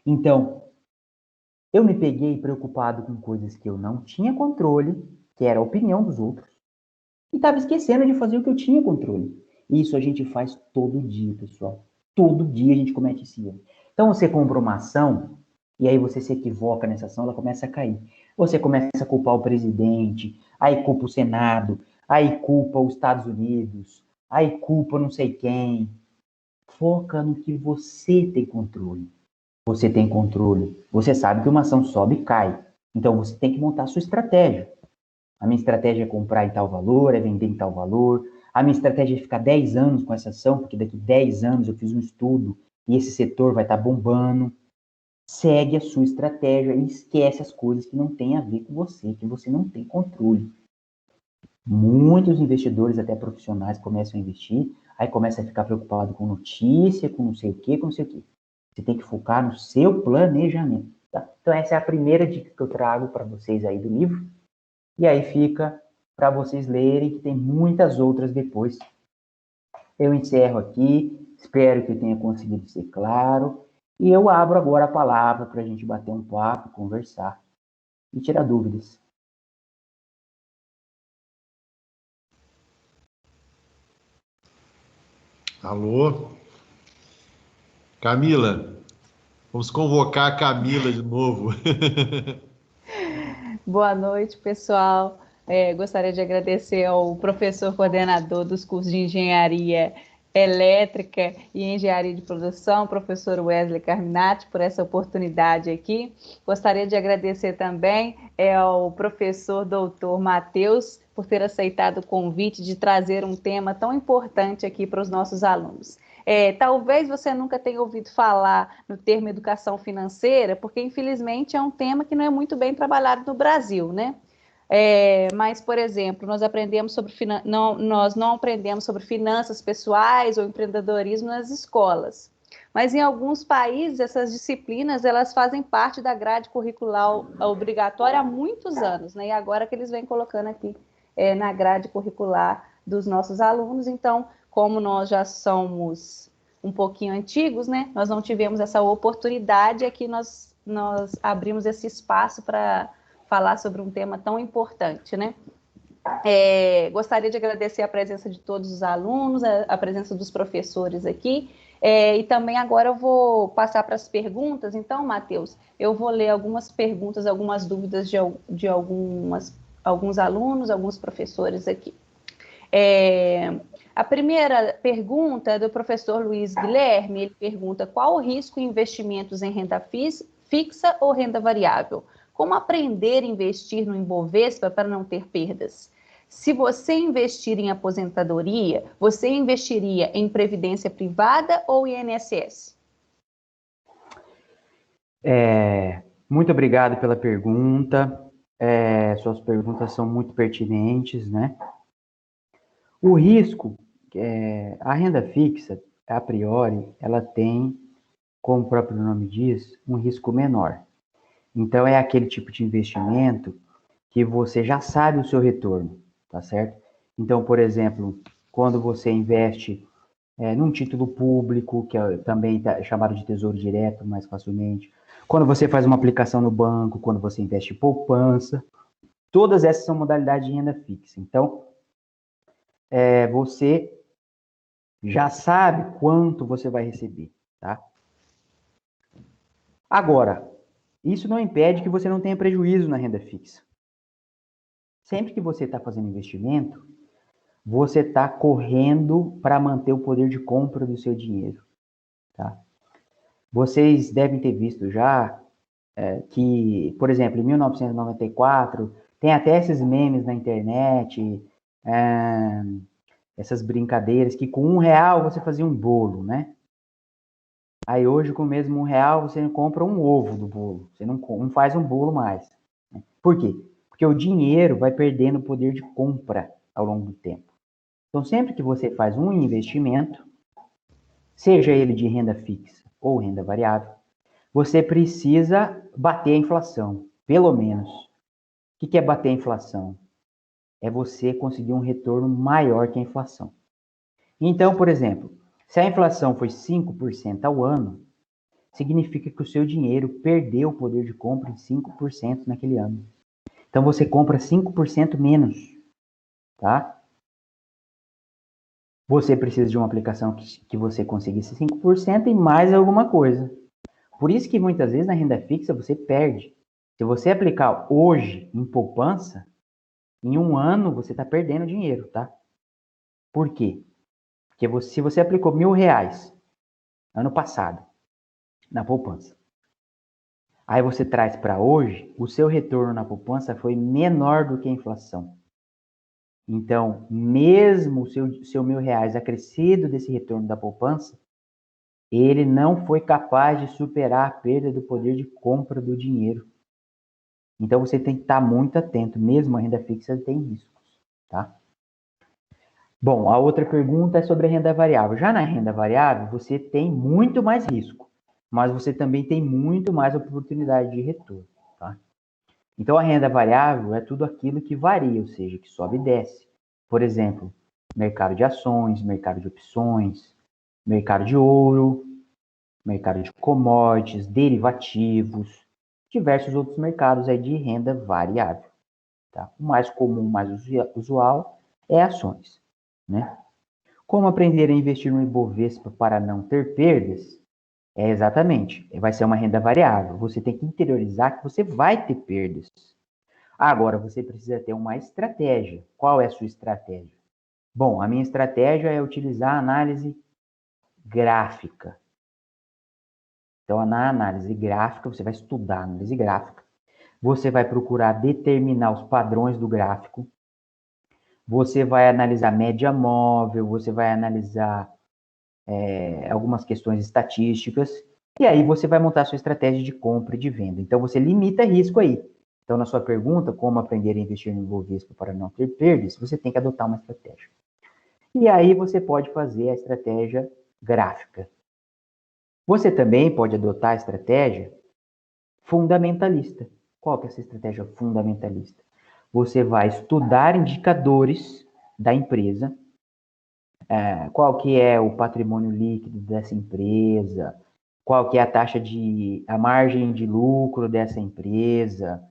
Então, eu me peguei preocupado com coisas que eu não tinha controle, que era a opinião dos outros, e estava esquecendo de fazer o que eu tinha controle. Isso a gente faz todo dia, pessoal. Todo dia a gente comete esse erro. Então, você compra uma ação, e aí você se equivoca nessa ação, ela começa a cair. Você começa a culpar o presidente, aí culpa o Senado, aí culpa os Estados Unidos, aí culpa não sei quem. Foca no que você tem controle. Você tem controle. Você sabe que uma ação sobe e cai. Então, você tem que montar a sua estratégia. A minha estratégia é comprar em tal valor, é vender em tal valor. a minha estratégia é ficar 10 anos com essa ação, porque daqui 10 anos eu fiz um estudo e esse setor vai estar bombando. Segue a sua estratégia e esquece as coisas que não têm a ver com você, que você não tem controle. Muitos investidores, até profissionais, começam a investir, aí começa a ficar preocupado com notícia, com não sei o quê, com não sei o quê. Você tem que focar no seu planejamento. Tá? Então, essa é a primeira dica que eu trago para vocês aí do livro. E aí fica para vocês lerem, que tem muitas outras depois. Eu encerro aqui, espero que eu tenha conseguido ser claro. E eu abro agora a palavra para a gente bater um papo, conversar e tirar dúvidas. Alô? Camila, vamos convocar a Camila de novo. Boa noite, pessoal. Gostaria de agradecer ao professor coordenador dos cursos de Engenharia Elétrica e Engenharia de Produção, professor Wesley Carminati, por essa oportunidade aqui. Gostaria de agradecer também ao professor doutor Matheus por ter aceitado o convite de trazer um tema tão importante aqui para os nossos alunos. Talvez você nunca tenha ouvido falar no termo educação financeira, porque infelizmente é um tema que não é muito bem trabalhado no Brasil, né? Mas, por exemplo, nós não aprendemos sobre finanças pessoais ou empreendedorismo nas escolas. Mas em alguns países, essas disciplinas elas fazem parte da grade curricular obrigatória há muitos anos, né? E agora que eles vêm colocando aqui na grade curricular dos nossos alunos. Então, como nós já somos um pouquinho antigos, né? Nós não tivemos essa oportunidade, aqui nós abrimos esse espaço para falar sobre um tema tão importante, né? Gostaria de agradecer a presença de todos os alunos, a presença dos professores aqui, e também agora eu vou passar para as perguntas. Então, Matheus, eu vou ler algumas perguntas, algumas dúvidas de alguns alunos, alguns professores aqui. A primeira pergunta é do professor Luiz Guilherme. Ele pergunta: qual o risco em investimentos em renda fixa ou renda variável? Como aprender a investir no Ibovespa para não ter perdas? Se você investir em aposentadoria, você investiria em previdência privada ou INSS? Muito obrigado pela pergunta. Suas perguntas são muito pertinentes, né? O risco, a renda fixa, a priori, ela tem, como o próprio nome diz, um risco menor. Então, é aquele tipo de investimento que você já sabe o seu retorno, tá certo? Então, por exemplo, quando você investe num título público, que também é chamado de tesouro direto mais facilmente, quando você faz uma aplicação no banco, quando você investe em poupança, todas essas são modalidades de renda fixa. Então, você já sabe quanto você vai receber, tá? Agora, isso não impede que você não tenha prejuízo na renda fixa. Sempre que você está fazendo investimento, você está correndo para manter o poder de compra do seu dinheiro, tá? Vocês devem ter visto já que, por exemplo, em 1994, tem até esses memes na internet, essas brincadeiras, que com R$ 1 você fazia um bolo, né? Aí hoje, com o mesmo R$ 1, você compra um ovo do bolo. Você não faz um bolo mais. Né? Por quê? Porque o dinheiro vai perdendo o poder de compra ao longo do tempo. Então, sempre que você faz um investimento, seja ele de renda fixa ou renda variável, você precisa bater a inflação, pelo menos. O que é bater a inflação? É você conseguir um retorno maior que a inflação. Então, por exemplo, se a inflação foi 5% ao ano, significa que o seu dinheiro perdeu o poder de compra em 5% naquele ano. Então, você compra 5% menos, tá? Você precisa de uma aplicação que você consiga esse 5% e mais alguma coisa. Por isso que muitas vezes na renda fixa você perde. Se você aplicar hoje em poupança, em um ano você está perdendo dinheiro, tá? Por quê? Porque se você aplicou R$ 1.000 ano passado na poupança, aí você traz para hoje, o seu retorno na poupança foi menor do que a inflação. Então, mesmo o seu R$ 1.000 acrescido desse retorno da poupança, ele não foi capaz de superar a perda do poder de compra do dinheiro. Então, você tem que estar muito atento. Mesmo a renda fixa tem riscos, tá? Bom, a outra pergunta é sobre a renda variável. Já na renda variável, você tem muito mais risco, mas você também tem muito mais oportunidade de retorno, tá? Então, a renda variável é tudo aquilo que varia, ou seja, que sobe e desce. Por exemplo, mercado de ações, mercado de opções, mercado de ouro, mercado de commodities, derivativos, diversos outros mercados aí de renda variável, tá? O mais comum, mais usual é ações, né? Como aprender a investir no Ibovespa para não ter perdas? É exatamente, vai ser uma renda variável. Você tem que interiorizar que você vai ter perdas. Agora, você precisa ter uma estratégia. Qual é a sua estratégia? Bom, a minha estratégia é utilizar a análise gráfica. Então, na análise gráfica, você vai estudar a análise gráfica. Você vai procurar determinar os padrões do gráfico. Você vai analisar média móvel, você vai analisar algumas questões estatísticas. E aí você vai montar a sua estratégia de compra e de venda. Então, você limita risco aí. Então, na sua pergunta, como aprender a investir no Ibovespa para não ter perdas, você tem que adotar uma estratégia. E aí você pode fazer a estratégia gráfica. Você também pode adotar a estratégia fundamentalista. Qual que é essa estratégia fundamentalista? Você vai estudar indicadores da empresa, qual que é o patrimônio líquido dessa empresa, qual que é a margem de lucro dessa empresa,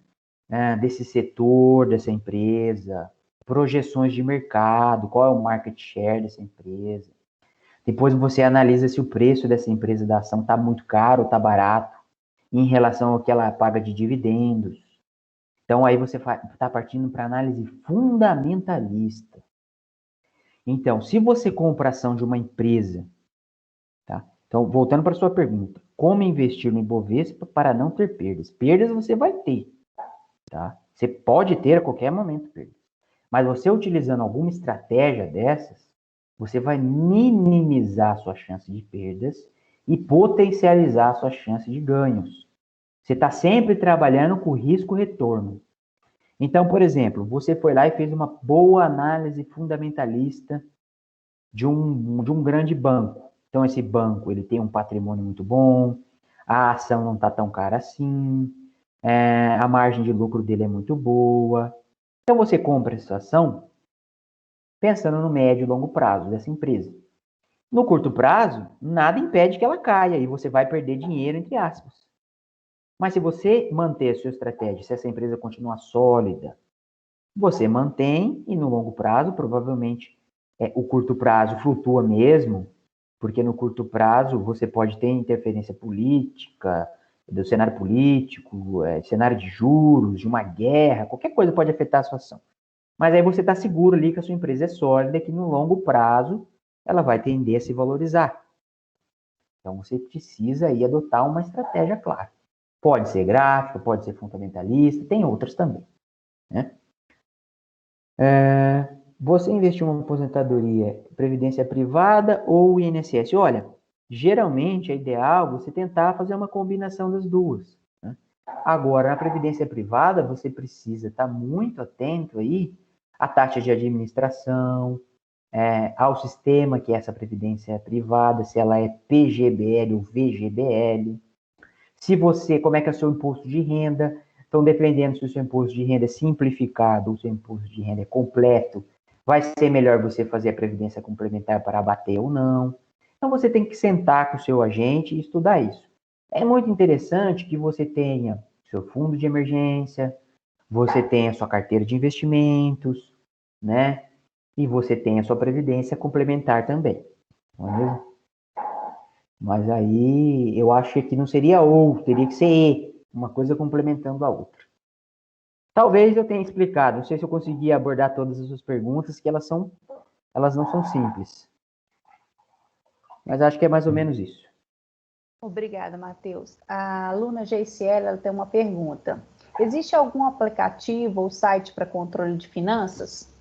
desse setor dessa empresa, projeções de mercado, qual é o market share dessa empresa. Depois você analisa se o preço dessa empresa da ação está muito caro ou está barato em relação ao que ela paga de dividendos. Então aí você está partindo para análise fundamentalista. Então, se você compra ação de uma empresa, tá? Então, voltando para a sua pergunta, como investir no Ibovespa para não ter perdas? Perdas você vai ter, tá? Você pode ter a qualquer momento perdas. Mas você utilizando alguma estratégia dessas, você vai minimizar a sua chance de perdas e potencializar a sua chance de ganhos. Você está sempre trabalhando com risco-retorno. Então, por exemplo, você foi lá e fez uma boa análise fundamentalista de um grande banco. Então, esse banco ele tem um patrimônio muito bom, a ação não está tão cara assim, a margem de lucro dele é muito boa. Então, você compra essa ação pensando no médio e longo prazo dessa empresa. No curto prazo, nada impede que ela caia e você vai perder dinheiro, entre aspas. Mas se você manter a sua estratégia, se essa empresa continuar sólida, você mantém e no longo prazo, provavelmente, o curto prazo flutua mesmo, porque no curto prazo você pode ter interferência política, do cenário político, cenário de juros, de uma guerra, qualquer coisa pode afetar a sua ação. Mas aí você está seguro ali que a sua empresa é sólida, que no longo prazo ela vai tender a se valorizar. Então você precisa aí adotar uma estratégia clara. Pode ser gráfica, pode ser fundamentalista, tem outras também, né? Você investiu em uma aposentadoria, previdência privada ou INSS? Olha, geralmente é ideal você tentar fazer uma combinação das duas, né? Agora, na previdência privada, você precisa estar muito atento aí à taxa de administração, ao sistema que é essa previdência privada, se ela é PGBL ou VGBL. Se você, como é que é o seu imposto de renda? Então, dependendo se o seu imposto de renda é simplificado ou se o seu imposto de renda é completo, vai ser melhor você fazer a previdência complementar para abater ou não. Então, você tem que sentar com o seu agente e estudar isso. É muito interessante que você tenha seu fundo de emergência, você tenha sua carteira de investimentos, né? E você tenha sua previdência complementar também. Não é mesmo? Mas aí eu acho que aqui não seria ou, teria que ser e, uma coisa complementando a outra. Talvez eu tenha explicado, não sei se eu consegui abordar todas as suas perguntas, que elas não são simples. Mas acho que é mais ou menos isso. Obrigada, Matheus. A aluna GCL ela tem uma pergunta. Existe algum aplicativo ou site para controle de finanças?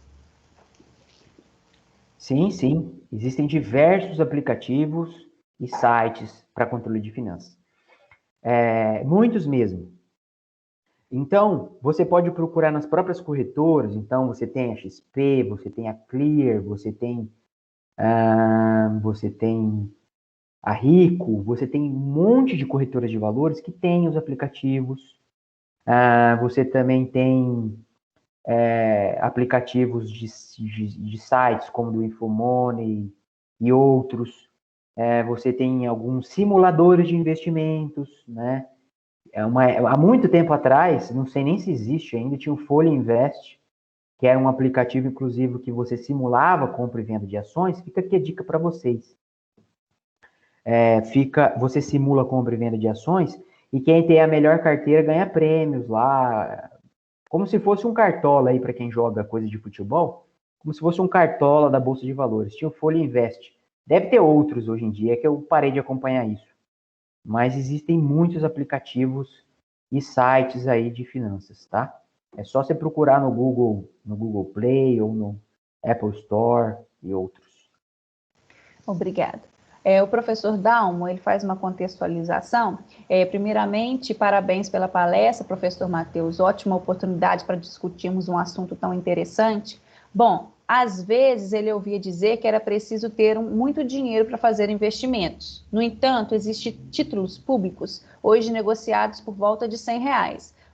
Sim, sim. Existem diversos aplicativos e sites para controle de finanças. Muitos mesmo. Então, você pode procurar nas próprias corretoras. Então, você tem a XP, você tem a Clear, você tem a Rico, você tem um monte de corretoras de valores que têm os aplicativos. Você também tem aplicativos de sites como do Infomoney e outros. Você tem alguns simuladores de investimentos, né? Há muito tempo atrás, não sei nem se existe ainda, tinha o Folha Invest, que era um aplicativo, inclusive, que você simulava compra e venda de ações. Fica aqui a dica para vocês. Você simula compra e venda de ações, e quem tem a melhor carteira ganha prêmios lá, como se fosse um cartola aí para quem joga coisa de futebol, como se fosse um cartola da Bolsa de Valores. Tinha o Folha Invest. Deve ter outros hoje em dia, que eu parei de acompanhar isso. Mas existem muitos aplicativos e sites aí de finanças, tá? É só você procurar no Google Play ou no Apple Store e outros. Obrigada. O professor Dalmo, ele faz uma contextualização. Primeiramente, parabéns pela palestra, professor Matheus. Ótima oportunidade para discutirmos um assunto tão interessante. Bom, às vezes ele ouvia dizer que era preciso ter muito dinheiro para fazer investimentos. No entanto, existem títulos públicos, hoje negociados por volta de R$ 100.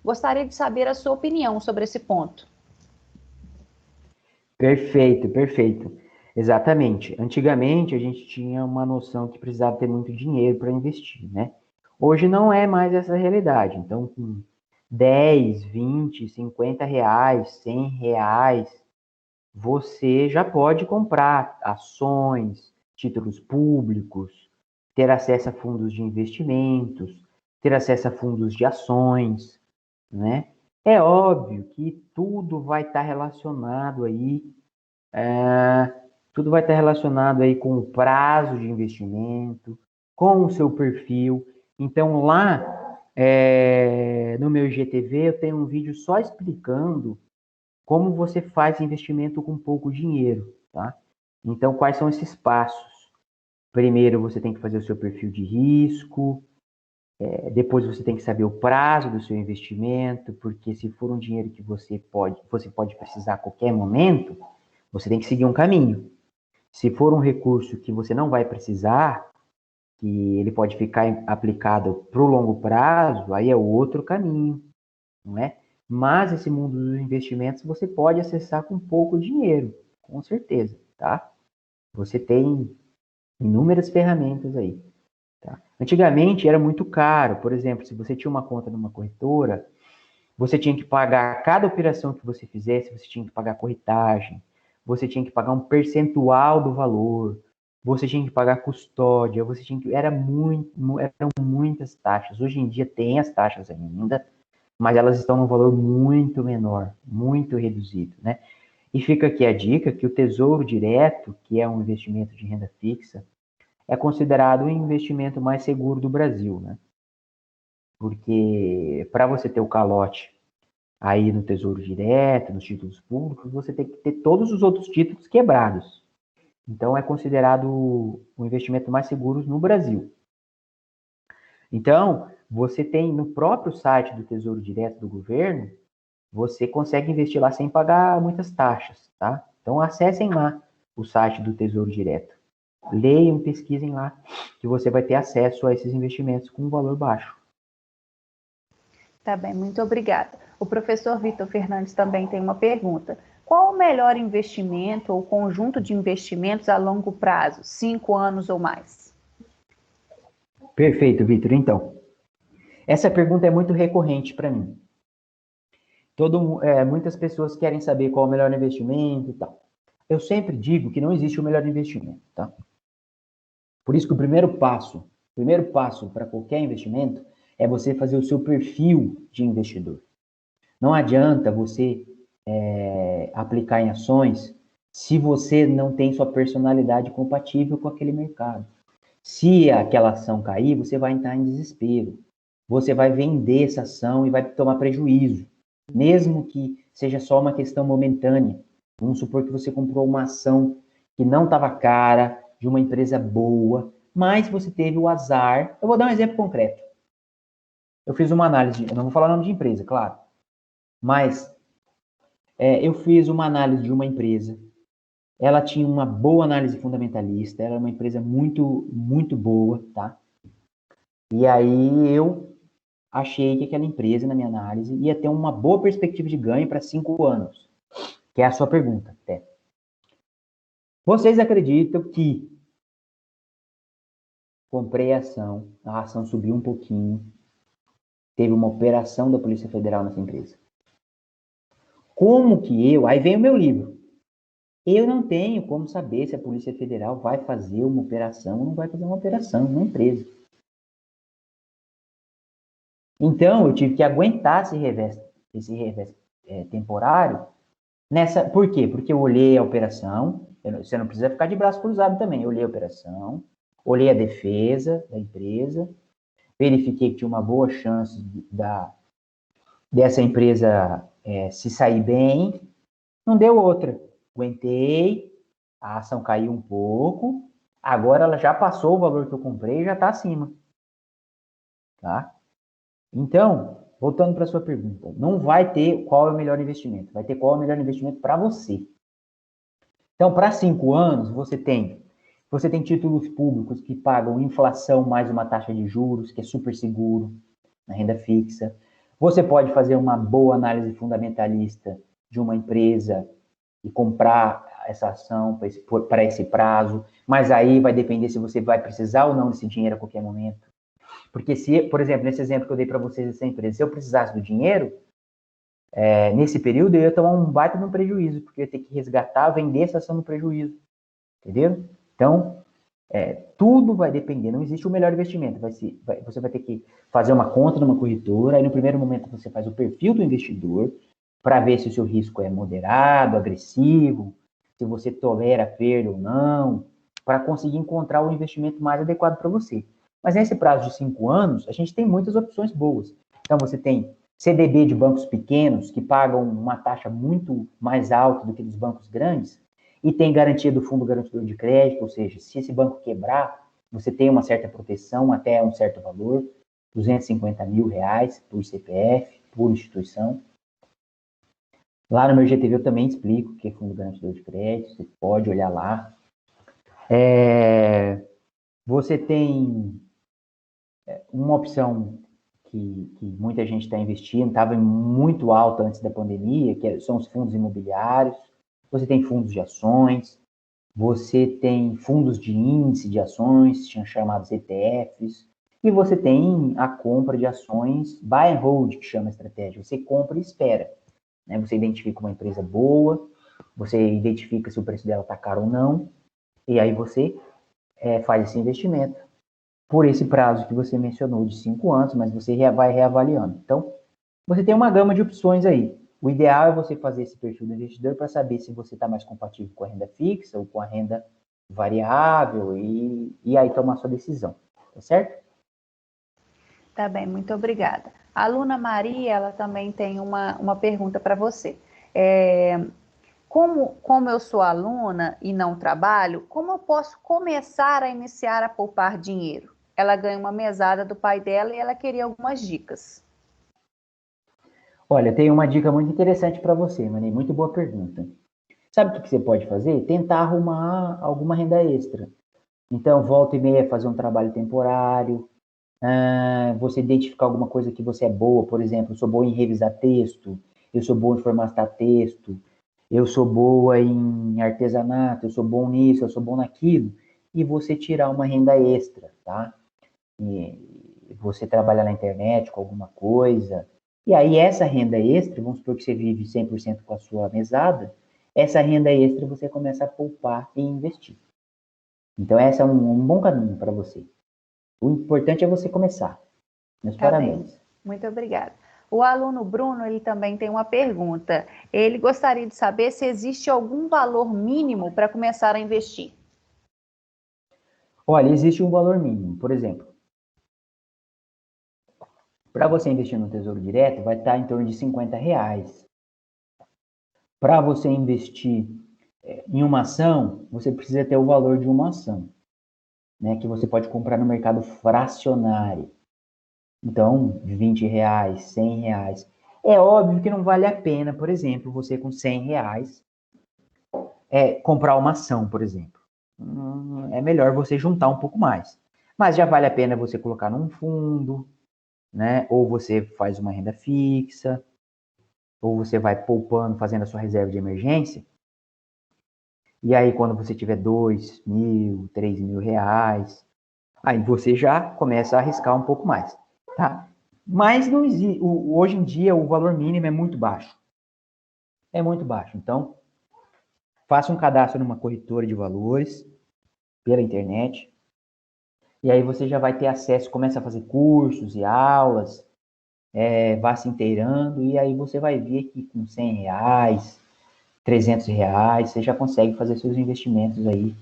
Gostaria de saber a sua opinião sobre esse ponto. Perfeito, perfeito. Exatamente. Antigamente, a gente tinha uma noção que precisava ter muito dinheiro para investir, né? Hoje não é mais essa realidade. Então, com 10, 20, R$ 50, R$ 100, você já pode comprar ações, títulos públicos, ter acesso a fundos de investimentos, ter acesso a fundos de ações, né? É óbvio que tudo vai estar relacionado aí com o prazo de investimento, com o seu perfil. Então, lá no meu IGTV, eu tenho um vídeo só explicando como você faz investimento com pouco dinheiro, tá? Então, quais são esses passos? Primeiro, você tem que fazer o seu perfil de risco. Depois, você tem que saber o prazo do seu investimento, porque se for um dinheiro que você pode precisar a qualquer momento, você tem que seguir um caminho. Se for um recurso que você não vai precisar, que ele pode ficar aplicado para o longo prazo, aí é outro caminho, não é? Mas esse mundo dos investimentos você pode acessar com pouco dinheiro, com certeza, tá? Você tem inúmeras ferramentas aí, tá? Antigamente era muito caro, por exemplo, se você tinha uma conta numa corretora, você tinha que pagar cada operação que você fizesse, você tinha que pagar corretagem, você tinha que pagar um percentual do valor, você tinha que pagar custódia, eram muitas taxas. Hoje em dia tem as taxas ainda, mas elas estão num valor muito menor, muito reduzido, né? E fica aqui a dica que o Tesouro Direto, que é um investimento de renda fixa, é considerado o investimento mais seguro do Brasil, né? Porque para você ter o calote aí no Tesouro Direto, nos títulos públicos, você tem que ter todos os outros títulos quebrados. Então, é considerado o investimento mais seguro no Brasil. Então, você tem no próprio site do Tesouro Direto do governo, você consegue investir lá sem pagar muitas taxas, tá? Então, acessem lá o site do Tesouro Direto. Leiam, pesquisem lá, que você vai ter acesso a esses investimentos com um valor baixo. Tá bem, muito obrigada. O professor Vitor Fernandes também tem uma pergunta. Qual o melhor investimento ou conjunto de investimentos a longo prazo, 5 anos ou mais? Perfeito, Vitor. Então, essa pergunta é muito recorrente para mim. Muitas pessoas querem saber qual é o melhor investimento e tal. Eu sempre digo que não existe o melhor investimento, tá? Por isso que o primeiro passo para qualquer investimento é você fazer o seu perfil de investidor. Não adianta você aplicar em ações se você não tem sua personalidade compatível com aquele mercado. Se aquela ação cair, você vai entrar em desespero. Você vai vender essa ação e vai tomar prejuízo, mesmo que seja só uma questão momentânea. Vamos supor que você comprou uma ação que não estava cara, de uma empresa boa, mas você teve o azar. Eu vou dar um exemplo concreto. Eu fiz uma análise, eu não vou falar o nome de empresa, claro, mas eu fiz uma análise de uma empresa. Ela tinha uma boa análise fundamentalista, ela é uma empresa muito, muito boa, tá? E aí eu achei que aquela empresa, na minha análise, ia ter uma boa perspectiva de ganho para 5 anos, que é a sua pergunta, até. Vocês acreditam que comprei a ação subiu um pouquinho, teve uma operação da Polícia Federal nessa empresa. Como que aí vem o meu livro. Eu não tenho como saber se a Polícia Federal vai fazer uma operação ou não vai fazer uma operação na empresa. Então, eu tive que aguentar esse revés temporário. Por quê? Porque eu olhei a operação, você não precisa ficar de braço cruzado também, eu olhei a operação, olhei a defesa da empresa, verifiquei que tinha uma boa chance dessa empresa se sair bem, não deu outra. Aguentei, a ação caiu um pouco, agora ela já passou o valor que eu comprei e já está acima. Tá? Então, voltando para a sua pergunta, não vai ter qual é o melhor investimento, vai ter qual é o melhor investimento para você. Então, para 5 anos, você tem títulos públicos que pagam inflação mais uma taxa de juros, que é super seguro, na renda fixa. Você pode fazer uma boa análise fundamentalista de uma empresa e comprar essa ação para esse prazo, mas aí vai depender se você vai precisar ou não desse dinheiro a qualquer momento. Porque se, por exemplo, nesse exemplo que eu dei para vocês dessa empresa, se eu precisasse do dinheiro, nesse período eu ia tomar um baita de um prejuízo, porque eu ia ter que resgatar, vender essa ação no prejuízo. Entendeu? Então, tudo vai depender, não existe o melhor investimento. Você vai ter que fazer uma conta numa corretora, aí no primeiro momento você faz o perfil do investidor, para ver se o seu risco é moderado, agressivo, se você tolera perda ou não, para conseguir encontrar o investimento mais adequado para você. Mas nesse prazo de 5 anos, a gente tem muitas opções boas. Então, você tem CDB de bancos pequenos, que pagam uma taxa muito mais alta do que dos bancos grandes, e tem garantia do fundo garantidor de crédito, ou seja, se esse banco quebrar, você tem uma certa proteção até um certo valor, R$250 mil por CPF, por instituição. Lá no meu GTV eu também explico o que é fundo garantidor de crédito, você pode olhar lá. Você tem uma opção que muita gente está investindo, estava muito alta antes da pandemia, que são os fundos imobiliários. Você tem fundos de ações, você tem fundos de índice de ações, chamados ETFs, e você tem a compra de ações buy and hold, que chama a estratégia. Você compra e espera. Né? Você identifica uma empresa boa, você identifica se o preço dela está caro ou não, e aí você faz esse investimento por esse prazo que você mencionou de 5 anos, mas você vai reavaliando. Então, você tem uma gama de opções aí. O ideal é você fazer esse perfil do investidor para saber se você está mais compatível com a renda fixa ou com a renda variável e aí tomar sua decisão. Tá certo? Tá bem, muito obrigada. A aluna Maria, ela também tem uma pergunta para você. Como eu sou aluna e não trabalho, como eu posso começar a iniciar a poupar dinheiro? Ela ganha uma mesada do pai dela e ela queria algumas dicas. Olha, tem uma dica muito interessante para você, Mani, muito boa pergunta. Sabe o que você pode fazer? Tentar arrumar alguma renda extra. Então, volta e meia fazer um trabalho temporário, você identificar alguma coisa que você é boa, por exemplo, eu sou boa em revisar texto, eu sou boa em formatar texto, eu sou boa em artesanato, eu sou bom nisso, eu sou bom naquilo, e você tirar uma renda extra, tá? E você trabalhar na internet com alguma coisa, e aí essa renda extra, vamos supor que você vive 100% com a sua mesada, essa renda extra você começa a poupar e investir. Então, esse é um bom caminho para você. O importante é você começar. Meus parabéns. Bem. Muito obrigada. O aluno Bruno, ele também tem uma pergunta. Ele gostaria de saber se existe algum valor mínimo para começar a investir. Olha, existe um valor mínimo. Por exemplo, para você investir no Tesouro Direto, vai estar em torno de R$50. Para você investir Em uma ação, você precisa ter o valor de uma ação, né? Que você pode comprar no mercado fracionário. Então, R$ 20, R$ 100. É óbvio que não vale a pena, por exemplo, você com R$ 100 comprar uma ação, por exemplo. É melhor você juntar um pouco mais. Mas já vale a pena você colocar num fundo, né? Ou você faz uma renda fixa, ou você vai poupando, fazendo a sua reserva de emergência. E aí, quando você tiver R$ 2.000, R$ 3.000, aí você já começa a arriscar um pouco mais, tá? Mas não existe, hoje em dia o valor mínimo é muito baixo. É muito baixo. Então, faça um cadastro numa corretora de valores pela internet. E aí você já vai ter acesso, começa a fazer cursos e aulas, vá se inteirando, e aí você vai ver que com R$ 100, R$ 300, você já consegue fazer seus investimentos aí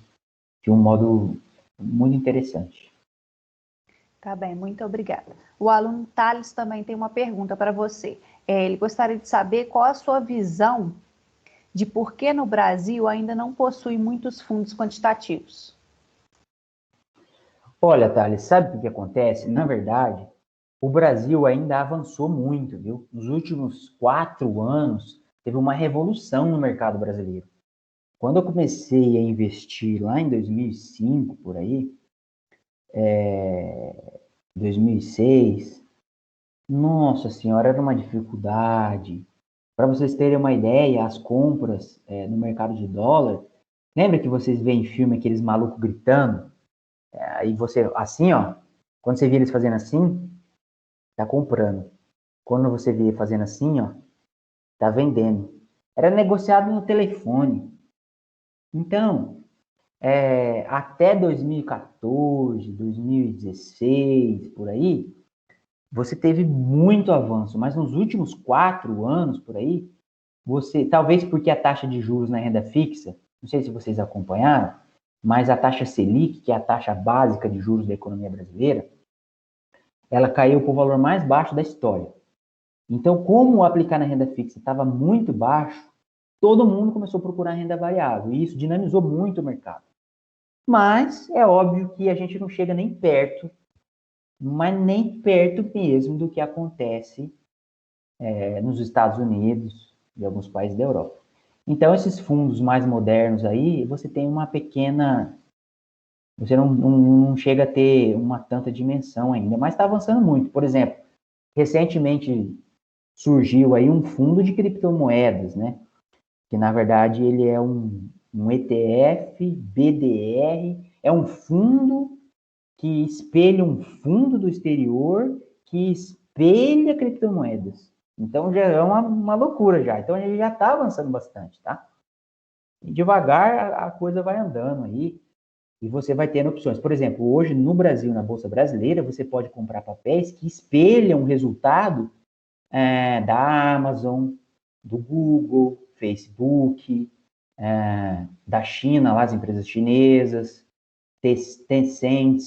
de um modo muito interessante. Tá bem, muito obrigada. O aluno Thales também tem uma pergunta para você. Ele gostaria de saber qual a sua visão de por que no Brasil ainda não possui muitos fundos quantitativos. Olha, Thales, sabe o que acontece? Na verdade, o Brasil ainda avançou muito, viu? Nos últimos 4 anos, teve uma revolução no mercado brasileiro. Quando eu comecei a investir lá em 2005, por aí, 2006, nossa senhora, era uma dificuldade. Para vocês terem uma ideia, as compras no mercado de dólar, lembra que vocês veem em filme aqueles malucos gritando? Aí você, assim, ó, quando você vê eles fazendo assim, tá comprando. Quando você vê fazendo assim, ó, tá vendendo. Era negociado no telefone. Então, até 2014, 2016, por aí, você teve muito avanço, mas nos últimos 4 anos, por aí, você, talvez porque a taxa de juros na renda fixa, não sei se vocês acompanharam, mas a taxa Selic, que é a taxa básica de juros da economia brasileira, ela caiu para o valor mais baixo da história. Então, como aplicar na renda fixa estava muito baixo, todo mundo começou a procurar renda variável, e isso dinamizou muito o mercado. Mas é óbvio que a gente não chega nem perto, mas nem perto mesmo do que acontece nos Estados Unidos e alguns países da Europa. Então, esses fundos mais modernos aí, você tem uma pequena. Você não chega a ter uma tanta dimensão ainda, mas está avançando muito. Por exemplo, recentemente surgiu aí um fundo de criptomoedas, né? Que na verdade ele é um ETF, BDR, é um fundo que espelha um fundo do exterior que espelha criptomoedas. Então já é uma loucura já. Então a gente já está avançando bastante, tá? E devagar a coisa vai andando aí e você vai tendo opções. Por exemplo, hoje no Brasil, na Bolsa Brasileira, você pode comprar papéis que espelham o resultado da Amazon, do Google, Facebook, da China, lá as empresas chinesas, Tencent,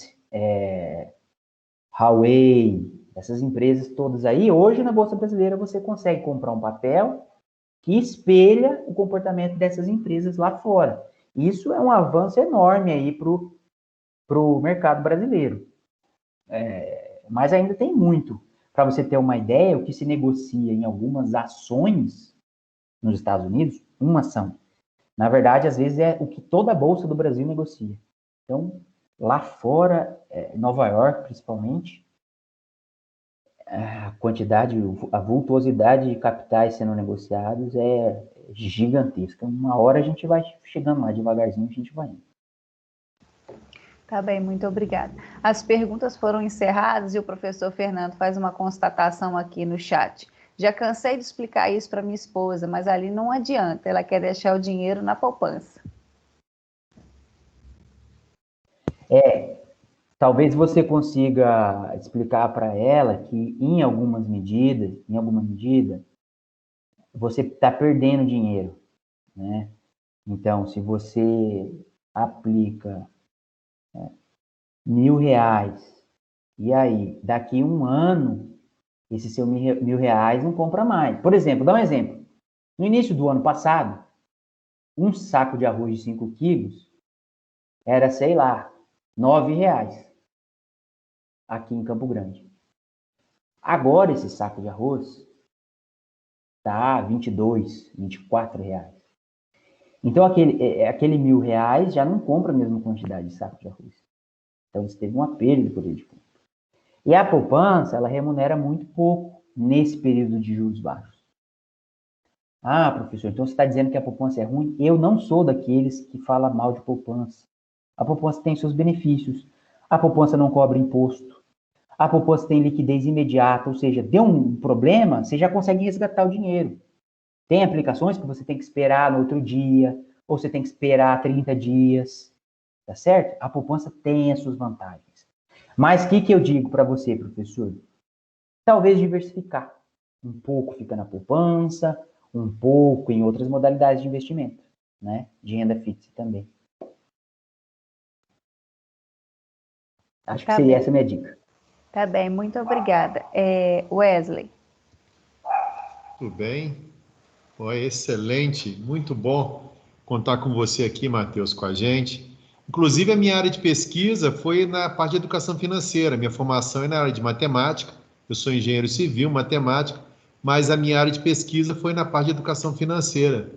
Huawei, essas empresas todas aí. Hoje na Bolsa Brasileira você consegue comprar um papel que espelha o comportamento dessas empresas lá fora. Isso é um avanço enorme aí para o mercado brasileiro. Mas ainda tem muito. Para você ter uma ideia, o que se negocia em algumas ações nos Estados Unidos, uma ação, na verdade, às vezes é o que toda a Bolsa do Brasil negocia. Então, lá fora, Nova York principalmente, a quantidade, a vultuosidade de capitais sendo negociados é gigantesca. Uma hora a gente vai chegando lá, devagarzinho a gente vai indo. Tá bem, muito obrigada. As perguntas foram encerradas e o professor Fernando faz uma constatação aqui no chat. Já cansei de explicar isso para minha esposa, mas ali não adianta, ela quer deixar o dinheiro na poupança. Talvez você consiga explicar para ela que em alguma medida, você está perdendo dinheiro, né? Então, se você aplica R$ 1.000, e aí, daqui 1 ano, esse seu R$ 1.000 não compra mais. Por exemplo, dá um exemplo. No início do ano passado, um saco de arroz de 5 quilos era, sei lá, R$ 9 aqui em Campo Grande. Agora esse saco de arroz tá R$ 22, R$ 24. Então aquele R$ 1.000 já não compra a mesma quantidade de saco de arroz. Então você teve uma perda de poder de compra. E a poupança, ela remunera muito pouco nesse período de juros baixos. Ah, professor, então você está dizendo que a poupança é ruim? Eu não sou daqueles que falam mal de poupança. A poupança tem seus benefícios. A poupança não cobra imposto. A poupança tem liquidez imediata, ou seja, deu um problema, você já consegue resgatar o dinheiro. Tem aplicações que você tem que esperar no outro dia, ou você tem que esperar 30 dias, tá certo? A poupança tem as suas vantagens. Mas o que eu digo para você, professor? Talvez diversificar. Um pouco fica na poupança, um pouco em outras modalidades de investimento, né? De renda fixa também. Acho que seria essa a minha dica. Tá bem, muito obrigada. Wesley. Tudo bem? Excelente, muito bom contar com você aqui, Matheus, com a gente. Inclusive, a minha área de pesquisa foi na parte de educação financeira. Minha formação é na área de matemática. Eu sou engenheiro civil, matemática, mas a minha área de pesquisa foi na parte de educação financeira.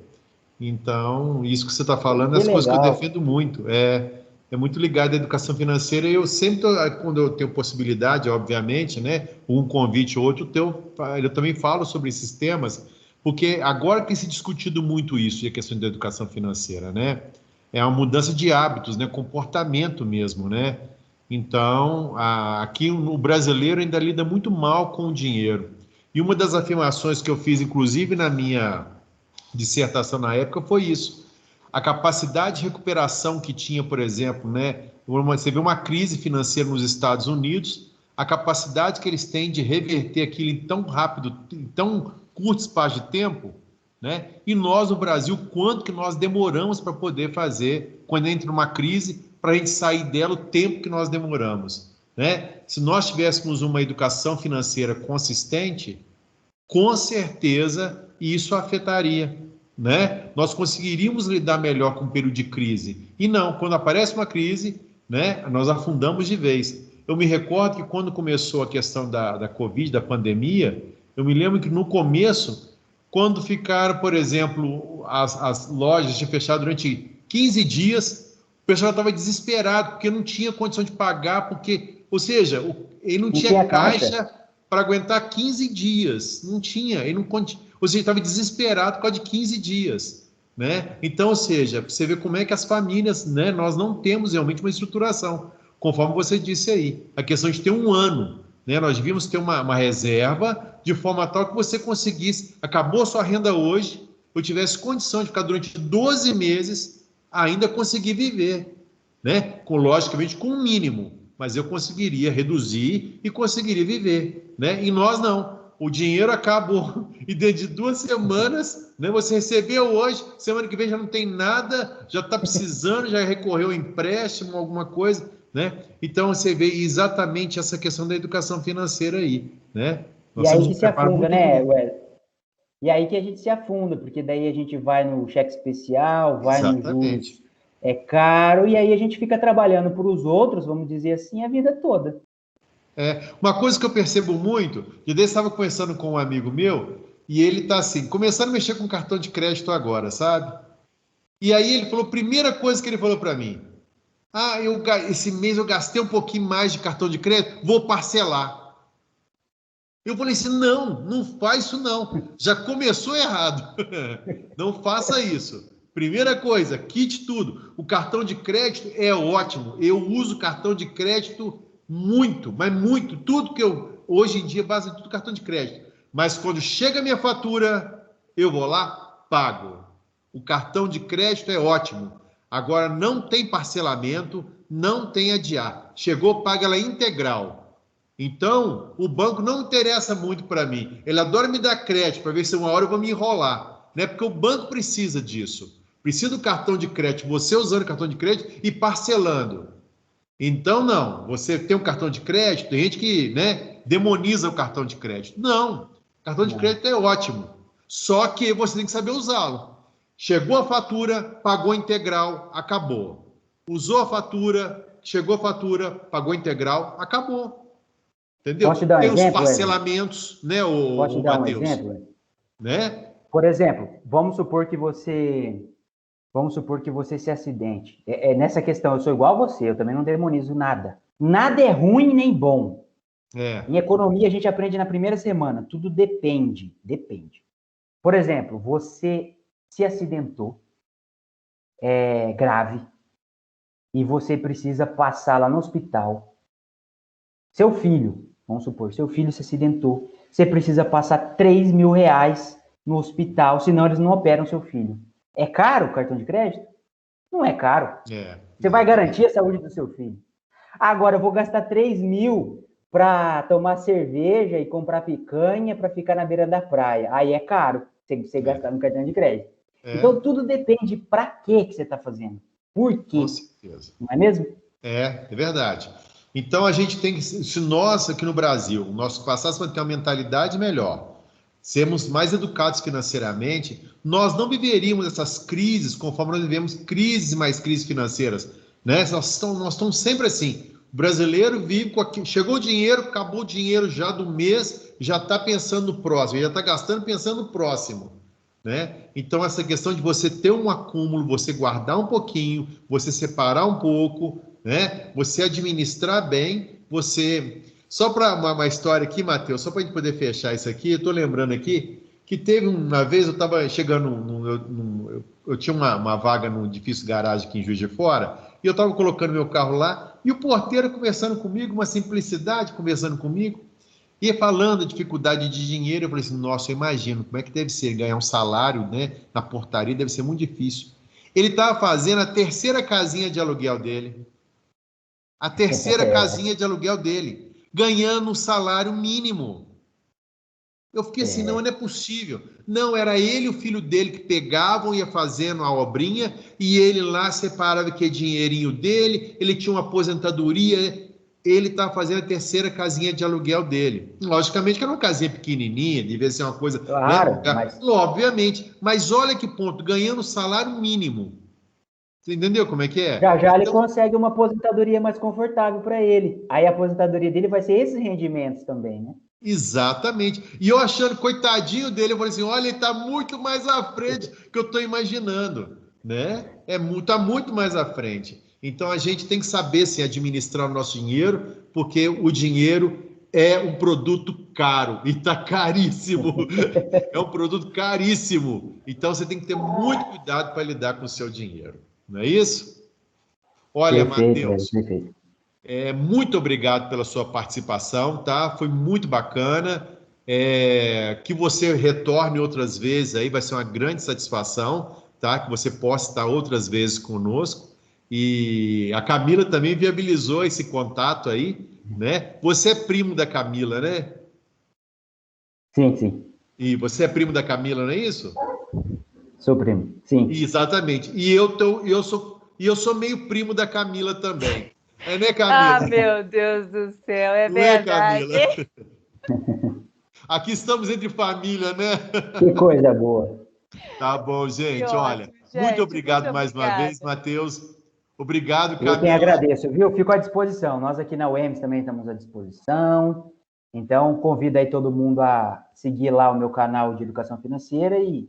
Então, isso que você está falando é as coisas que eu defendo muito. É muito ligado à educação financeira. E eu sempre, quando eu tenho possibilidade, obviamente, né, um convite ou outro, eu também falo sobre esses temas, porque agora tem se discutido muito isso, a questão da educação financeira, né? É uma mudança de hábitos, né? Comportamento mesmo, né? Então, aqui o brasileiro ainda lida muito mal com o dinheiro. E uma das afirmações que eu fiz, inclusive na minha dissertação na época, foi isso. A capacidade de recuperação que tinha, por exemplo, né? Você vê uma crise financeira nos Estados Unidos, a capacidade que eles têm de reverter aquilo em tão rápido, em tão curto espaço de tempo, né? E nós, no Brasil, quanto que nós demoramos para poder fazer, quando entra uma crise, para a gente sair dela, o tempo que nós demoramos, né? Se nós tivéssemos uma educação financeira consistente, com certeza isso afetaria, né? Nós conseguiríamos lidar melhor com o período de crise. E não, quando aparece uma crise, né, nós afundamos de vez. Eu me recordo que quando começou a questão da Covid, da pandemia, eu me lembro que no começo, quando ficaram, por exemplo, as lojas tinham fechado durante 15 dias, o pessoal estava desesperado, porque não tinha condição de pagar, ou seja, ele não tinha caixa para aguentar 15 dias. Não tinha, ele não, ou seja, estava desesperado por causa de 15 dias. Né? Então, ou seja, você vê como é que as famílias, né, nós não temos realmente uma estruturação, conforme você disse aí. A questão de ter um ano, né? Nós devíamos ter uma reserva de forma tal que você conseguisse, acabou sua renda hoje, eu tivesse condição de ficar durante 12 meses, ainda conseguir viver, né? Logicamente com um mínimo, mas eu conseguiria reduzir e conseguiria viver, né? E nós não. O dinheiro acabou e dentro de 2 semanas, né, você recebeu hoje, semana que vem já não tem nada, já está precisando, já recorreu ao empréstimo, alguma coisa, né? Então você vê exatamente essa questão da educação financeira aí, né? Nós e aí que se afunda, né, Wesley? E aí que a gente se afunda, porque daí a gente vai no cheque especial, vai no juros caro, e aí a gente fica trabalhando para os outros, vamos dizer assim, a vida toda. Uma coisa que eu percebo muito, eu estava conversando com um amigo meu, e ele está assim, começando a mexer com cartão de crédito agora, sabe? E aí ele falou, primeira coisa que ele falou para mim, esse mês eu gastei um pouquinho mais de cartão de crédito, vou parcelar. Eu falei assim, não faz isso não, já começou errado, não faça isso. Primeira coisa, quite tudo, o cartão de crédito é ótimo, eu uso cartão de crédito muito, mas muito, tudo que eu, hoje em dia, base tudo cartão de crédito. Mas quando chega a minha fatura, eu vou lá, pago. O cartão de crédito é ótimo. Agora, não tem parcelamento, não tem adiar. Chegou, paga ela integral. Então, o banco não interessa muito para mim. Ele adora me dar crédito para ver se uma hora eu vou me enrolar, né? Porque o banco precisa disso. Precisa do cartão de crédito, você usando o cartão de crédito e parcelando. Então, não, você tem um cartão de crédito, tem gente que, né, demoniza o cartão de crédito. Não, cartão de crédito é ótimo, só que você tem que saber usá-lo. Chegou a fatura, pagou integral, acabou. Usou a fatura, chegou a fatura, pagou integral, acabou. Entendeu? Posso te dar um Tem os exemplo, parcelamentos, né, Posso te o dar um Matheus? exemplo? Né? Por exemplo, vamos supor que você se acidente. Nessa questão, eu sou igual a você, eu também não demonizo nada. Nada é ruim nem bom. Em economia, a gente aprende na primeira semana, tudo depende. Por exemplo, você se acidentou, grave, e você precisa passar lá no hospital. Seu filho, vamos supor, seu filho se acidentou, você precisa passar 3 mil reais no hospital, senão eles não operam seu filho. É caro o cartão de crédito? Não é caro. Você vai garantir a saúde do seu filho. Agora, eu vou gastar 3 mil para tomar cerveja e comprar picanha para ficar na beira da praia. Aí é caro você gastar no cartão de crédito. Então, tudo depende para que você está fazendo. Por quê? Com certeza. Não é mesmo? É verdade. Então, a gente tem que, se nós aqui no Brasil, nós passássemos a ter uma mentalidade melhor, sermos mais educados financeiramente, nós não viveríamos essas crises conforme nós vivemos crises e mais crises financeiras. Né? Nós estamos sempre assim. O brasileiro vive com chegou o dinheiro, acabou o dinheiro já do mês, já está pensando no próximo, já está gastando pensando no próximo. Né? Então, essa questão de você ter um acúmulo, você guardar um pouquinho, você separar um pouco, né? Você administrar bem, você... Só para uma história aqui, Matheus, só para a gente poder fechar isso aqui, eu estou lembrando aqui que teve uma vez, eu estava chegando, eu tinha uma vaga num edifício garagem aqui em Juiz de Fora, e eu estava colocando meu carro lá, e o porteiro conversando comigo, uma simplicidade, conversando comigo, e falando da dificuldade de dinheiro, eu falei assim, nossa, eu imagino como é que deve ser ganhar um salário, né, na portaria, deve ser muito difícil. Ele estava fazendo a terceira casinha de aluguel dele. A terceira casinha de aluguel dele, ganhando um salário mínimo. Eu fiquei assim, não é possível. Não, era ele e o filho dele que pegavam, ia fazendo a obrinha, e ele lá separava que é dinheirinho dele, ele tinha uma aposentadoria, ele estava fazendo a terceira casinha de aluguel dele. Logicamente que era uma casinha pequenininha, devia ser uma coisa... Claro, né? mas... Obviamente, mas olha que ponto, ganhando salário mínimo. Você entendeu como é que é? Já ele consegue uma aposentadoria mais confortável para ele. Aí a aposentadoria dele vai ser esses rendimentos também, né? Exatamente. E eu achando, coitadinho dele, eu falei assim, olha, ele está muito mais à frente que eu estou imaginando, né? Tá muito mais à frente. Então, a gente tem que saber, sim, administrar o nosso dinheiro, porque o dinheiro é um produto caro e está caríssimo. É um produto caríssimo. Então, você tem que ter muito cuidado para lidar com o seu dinheiro. Não é isso? Olha, Matheus, perfeito. muito obrigado pela sua participação, tá? Foi muito bacana. Que você retorne outras vezes aí, vai ser uma grande satisfação, tá? Que você possa estar outras vezes conosco. E a Camila também viabilizou esse contato aí, né? Você é primo da Camila, né? Sim. E você é primo da Camila, não é isso? Sou primo, sim. Exatamente. E eu sou meio primo da Camila também. Né, Camila? Ah, meu Deus do céu, é Não é, verdade. Camila? Aqui estamos entre família, né? Que coisa boa. Tá bom, gente. Olha, Ótimo, muito gente. obrigado Muito mais uma vez, obrigada. Matheus. Obrigado, Eu quem Camila. agradeço, viu? Fico à disposição. Nós aqui na UEMS também estamos à disposição. Então, convido aí todo mundo a seguir lá o meu canal de educação financeira e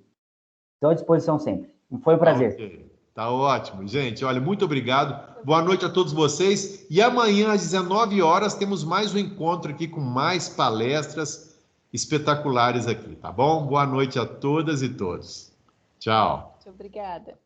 estou à disposição sempre. Foi um prazer. Okay. Tá ótimo, gente. Olha, muito obrigado. Boa noite a todos vocês. E amanhã, às 19 horas, temos mais um encontro aqui com mais palestras espetaculares aqui, tá bom? Boa noite a todas e todos. Tchau. Muito obrigada.